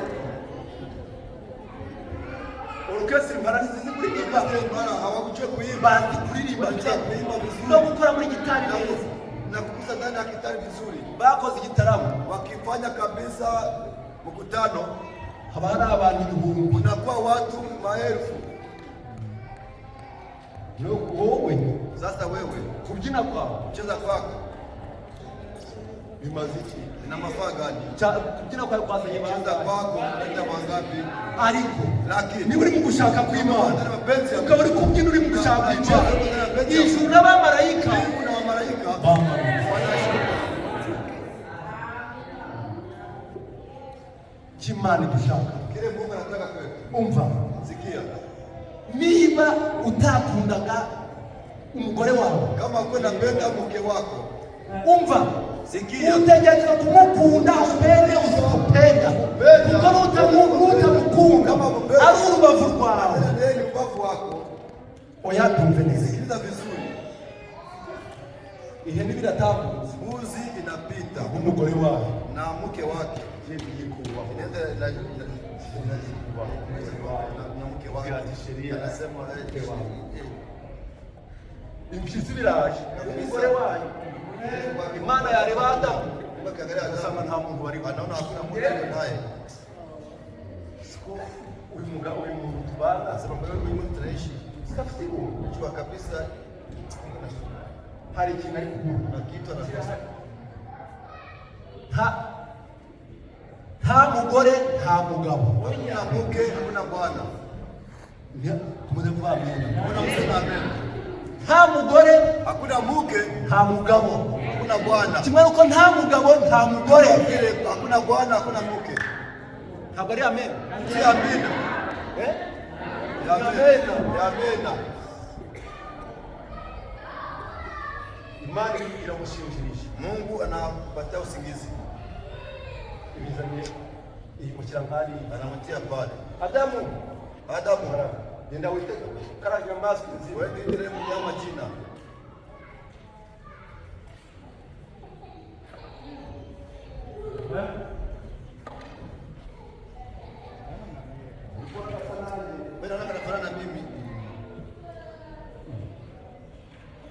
Orchestre mbaranizi zikuririmba. Mara hawakuchwe kuimba. Bazi kuririmba Kuimba vizuri. no gukora muri gitari neza. Na kukuza ndani ya kitari vizuri. Bakoze igitaramo. Wakifanya kabisa mkutano, Haba hari abantu ibihumbi. kunakuwa watu maelfu. Wowe Sasa wewe kubyina kwawe kucheza kwako bimaze iki? ina mafaa gani? Kubyina kwawe kwazanye Kucheza bangahe? kwako nenda wangapi? Ariko Lakini niba uri mu gushaka kw'Imana ndani mapenzi ya ukaba uri kubyina uri mu gushaka kw'Imana, ijuru n'abamarayika Mungu na malaika cy'Imana dushaka. kile Mungu anataka kwetu. Umva, Sikia, niba utakundaga umugore wawe, kama kwenda penda mke wako, umva, sikia, utegerezwa kumukunda upende usipopenda, kuko nutamukunda ari urubavu rwawe. yeye ni ubavu wako. Oya tumve neza, Sikiliza vizuri, ihene biratambutse mbuzi inapita umugore wawe na mke wake inaenda na mke wake anasema impyisi biraje umugore wawe. Imana yareba Adamu Anasema nta muntu wari anaona hakuna mtu naye. uyu muntu tubana Anasema kwa hiyo mimi tunaishi sikafite ubu jua kabisa hari ikintu ari kugura na kitu anasema nta mugore nta mugabo. hakuna mke hakuna bwana. Tumaze kuvamenya Kuna msema amen. nta mugore Hakuna mke nta mugabo, hakuna bwana. kimwe nuko nta mugabo nta mugore. Vile hakuna bwana hakuna mke. Ntabwo ari amen. Si amina. Ya amena, ya amena. Imana iramushinjirisha Mungu anapatia usingizi. ibizanye imushyira nkari Anamtia pale. Adamu Adamu, genda witega karagira mask nzima wewe ndiye mnyama jina. Wewe unaona kanafanana na mimi.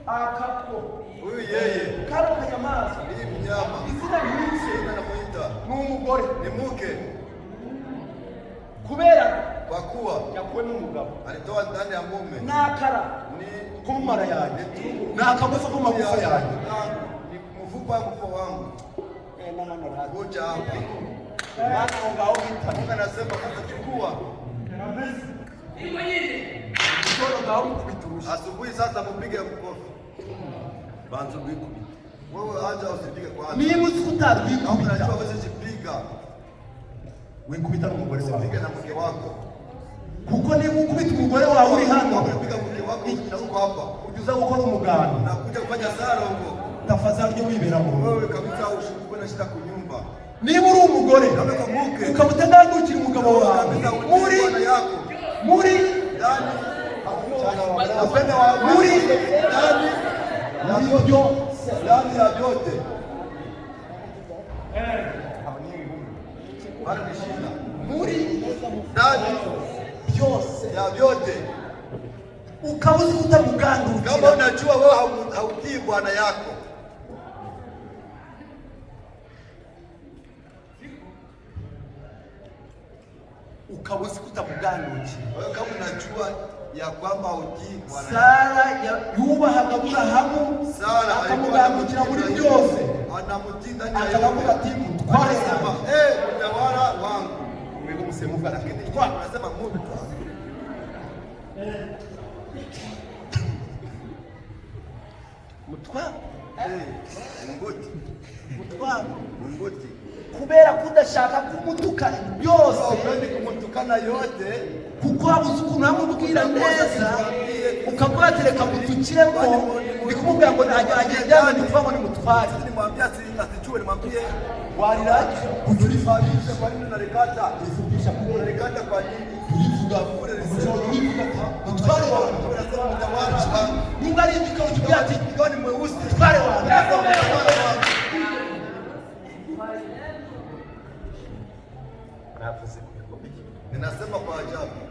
akako Huyu yeye karo kanyamaswa ni mnyama. izina ryinshi Yeye anamuita n'umugore ni mke kubera kwa kuwa yakuwe n'umugabo alitoa ndani ya mume. n'akara Ni k'umumara yanjye n'akagufa k'amagufa yanjye. Ni mfupa wa mfupa wangu. Kuja hapa. Mwana ngaho wita Mungu anasema atachukua. mtoto ngaho mkubiturusha Asubuhi sasa mpige mkofi. banza ubikubita. Wewe acha usipige kwanza. Niba uzi ko Kama utarwikubita unajua wewe jipiga. wikubita n'umugore wawe, Piga na mke wako. kuko niba ukubita umugore wawe uri hano Kama unapiga mke wako na uko hapa. ujya gukora umuganda, Unakuja kufanya sala huko. tafadhali ujye wibera mu rugo. Wewe kabisa ushukue na shida kunyumba. Niba uri umugore Kama uko mke, ukaba utandagukira umugabo wawe kabisa muri bwana yako. muri Ndani upende wa muri ndani muri byo ndani ya vyote. Bado ni shida. muri Ndani byose ya vyote. ukaba uzi Kama kutamugandukira unajua wewe hautii bwana yako, ukaba uzi kutamugandukira. wewe kama unajua ya kwamba hautii bwana yako. Sara yubahaga Aburahamu Sara akamugandukira muri byose, anamutii ndani ya akaravuga yote. ati mutware Anasema wanjye. mtawala wangu, Mwebwe musemuka lakini mutware. anasema Mungu Mutware Munguti mutware Munguti. kubera kudashaka kumutuka byose, Upendi kumutukana yote, kuko wabuze ukuntu amubwira neza ukavuga ati reka mutukiremo, ndi kumubwira ngo agenda ndi kuvuga ngo ni mutware. nimwambia asijue, nimwambie Wariraje kujulifanyisha kwa nini unalikata? kulifupisha kule Unalikata kwa nini? kulifupisha uvuga umushoro wivuga mutware wawe niba ari igikoro kivuga ati ni mweusi mutware wawe ninasema kwa ajabu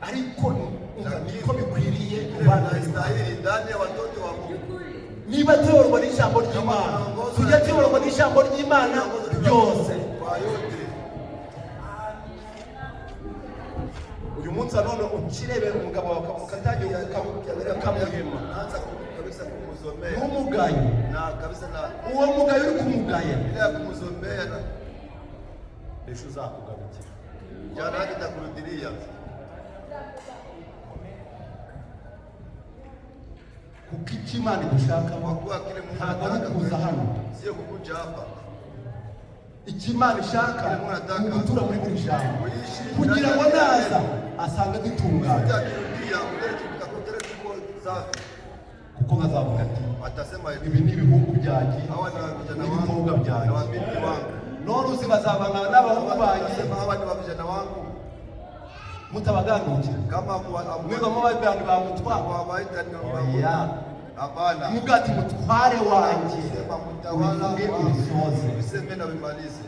ariko niko bikwiriye kubana inastahili ndani ya watoto wa Mungu. Niba tuyoborwa n'ijambo ry'Imana tujya tuyoborwa n'ijambo ry'Imana byose Kwa yote uyu munsi none ukirebera umugabo wawe ukatangira ukamuhema naanza kabisa kumzomea nk'umugayo na kabisa na uwo mugayo uri kumugaya bila kumzomea na ejo uzakugarukira jana hadi takurudilia kuko icyo Imana dushaka kwa kuwa kile Mungu ntabwo ari kuza hano sio kukuja hapa. icyo Imana ishaka ni ugutura muri buri jambo kugira ngo naza asange dutunganye Utakirudia utakutere tuko safi. kuko nkazavuga ati Atasema ibi ni ibihungu byanjye hawa ni vijana n'ibikobwa wangu byanjye na wabinti wangu. none uzi bazabana n'abahungu banjye Anasema hawa ni vijana wangu mutabaganukira kama mwiga mu babandi bamutwara wabaita ni oya hapana. muga ati mutware wanjye Sema mtawala ubivuge wangu. ubisoze Useme na umalize.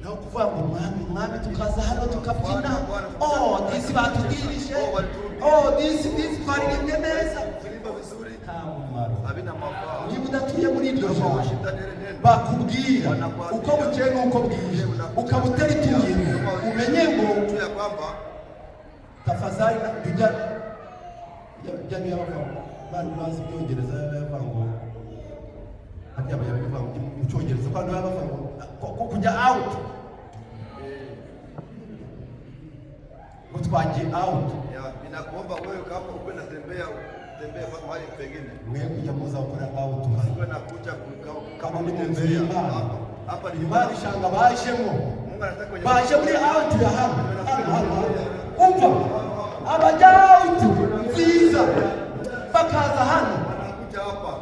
naho kuvuga ngo mwami tukaza hano tukabyina disi batubwirije disi twaririmbye neza Kuimba vizuri nta mumaro havina mafao. niba udatuye muri iryo jambo Shida nile neno. bakubwira uko bukeye n'uko bwije ukaba utarituye umenye ngo Tu ya kwamba tafadhali jani y'abana bazi ibyongereza bavuga ngo hajya bavuga mu cyongereza kandi bavuga ngo kujya out ngo twagiye out ya ninakuomba wewe kama uko natembea tembea kwa mahali pengine. mwe kujya muza gukora out Uko nakuja kama ni mu nzu y'Imana hapa ni Imana ishanga bajemo Mungu anataka kwenye baje muri out ya hano umva abajya out nziza bakaza hano anakuja hapa.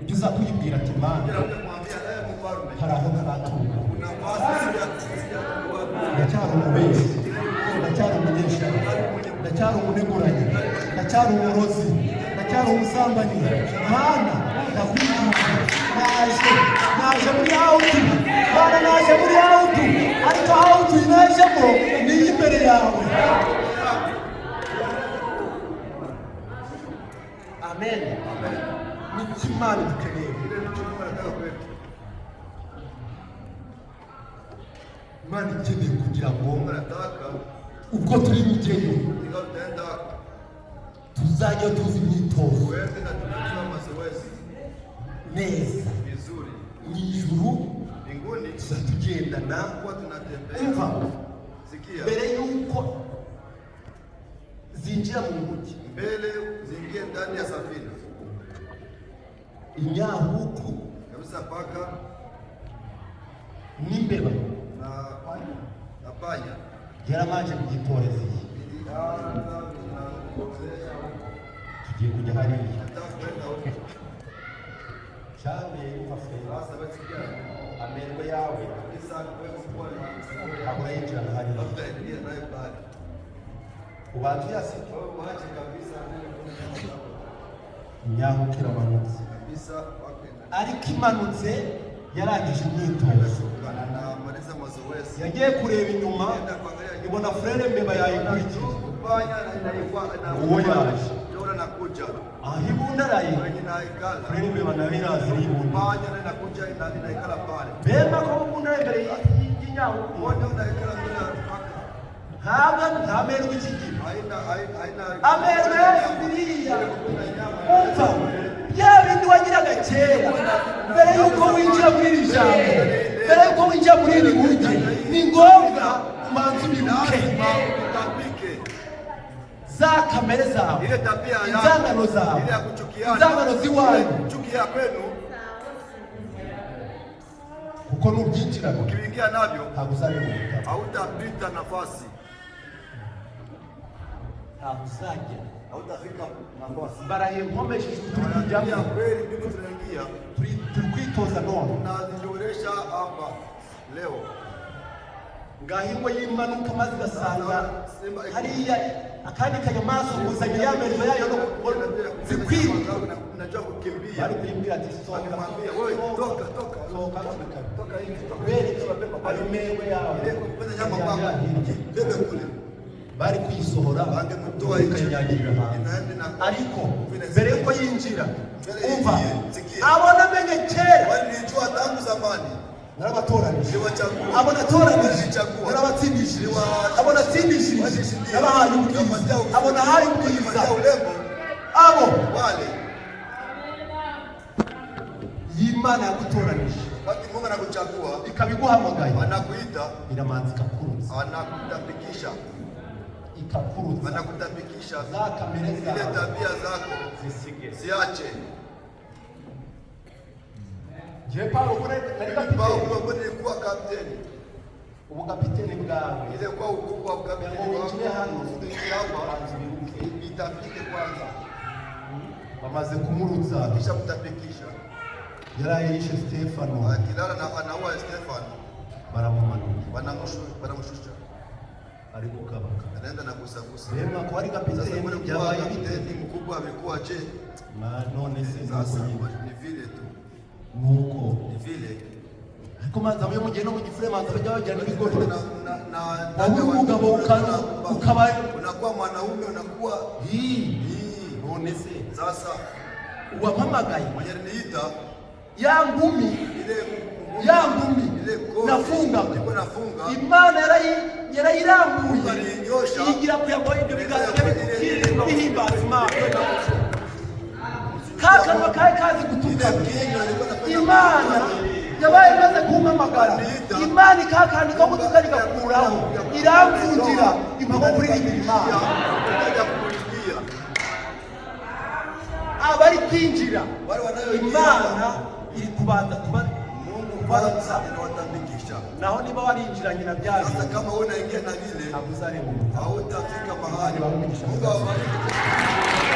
ugeza kuyibwira ati Mana Kila mtu mwambia mfalme hari aho ntaratuka nafasi ya ndacyari umubeshyi ndacyari umunyeshuri ndacyari umuneguranye ndacyari umurozi ndacyari umusambanyi Mana ndakwifuza naje muri out Mana naje muri out ariko out najemo ni imbere yawe amen ni kimana dukeneye Imana ikeneye kugira ngo nataka ubwo turi mugeyo ndio utaenda tuzajya tuzi imyitozo uende na tunajua mazoezi neza vizuri mu ijuru mbinguni. tuzatugendana Kwa tunatembea umva sikia mbere y'uko zinjira mu mujyi mbele zingie ndani ya safina inyahuku kabisa paka n'imbeba na panya yaramanje kugitoreza iyi tugiye kujya hariya cyane amerwe yawe ntabwo urayinjirana hariya ubanza uyasike inyahuku iramanutse ariko imanutse yarangije imyitozo yagiye kureba inyuma ibona frere mbeba yayikurikiye uwo yaje aho ibundaraye frere mbeba nayo irazi y'ibunda bema ko bundara imbere y'inyahuku ntamerwe ikigira amerwe biriya umva bya bindi wagiraga kera mbere y'uko winjira muri iri jambo mbere y'uko winjira muri iri mujyi ni ngombwa umanza ubibuke za kamere zawe inzangano zawe inzangano z'iwanyu kuko nubyinjiramo ukiingia navyo ntabwo uzabibona hautapita nafasi. ntabwo uzagera hautafika makosa. barayinkomesheje Tunaambia tujyamo kweli mbingu tunaingia. turi kwitoza none Tunazijoresha hapa leo. ngahingwa y'impanuka maze ugasanga hariya akandi kanyamaswa kuzanye ya meza yayo no zikwiruka Najua kukimbia. bari kuyimbwira ati soka Akamwambia wewe toka toka. Toka hivi toka. bereke ayo mewe yawe Kwenye nyama kwako. Bebe kule. bari kuyisohora Bangemutoa nje. ikanyagirira hanze Inaenda na ariko mbere yuko yinjira umva abona amenye kera walijua tangu zamani. narabatoranije Niliwachagua. abona atoranije Nilichagua. narabatsindishije abona atsindishije nabahaye ubwiza abona haye ubwiza abo Wale y'Imana yagutoranije wakati Mungu anakuchagua ikabiguhamagaye anakuita, iramanza ikakurutsa anakutapikisha, ikakurutsa anakutapikisha za kamere ile zawe tabia zako ziache. je Paulo kure nari Paulo kapiteni nilikuwa kapteni, ubu kapiteni bwawe ile kwa ukubwa wa kapteni ngo winjire hano hapa itapike kwanza, bamaze kumurutsa kisha kutapikisha. yaraye yishe Stefano Akilala na anaua Stefano, baramumanura wanamshusha, ari gukabaka anaenda na kusagusa. rema ko ari Sasa kapiteni mwana byabaye kwa bite kapteni mkubwa amekuwa je? none se Sasa nuko ni vile tu, nuko ni vile ariko manza mwe mugiye no mu gifure manza bajya bajyana ibigori na wowe umugabo ukaba unakuwa mwanaume unakuwa hii none se sasa wampamagaye mwenye niita ya ngumi ile ile nafunga nilikuwa nafunga Imana yarayirambuye Alinyosha. igira kuyabo ibyo biganza bihimbaza Imana kakanwa kaye kazi gutuka Imana yabaye imaze kumpamagara Imana ikakandi ko gutuka rigakuraho iramvungira impamo kuri Imana abari kwinjira Imana iri kubanza kuba kwanza inawatambikisha. naho niba warinjiranye na byaje Sasa kama wewe unaingia na vile ntabwo uzareba umuntu hautafika mahali. Mungu awabariki. Mungu awabariki.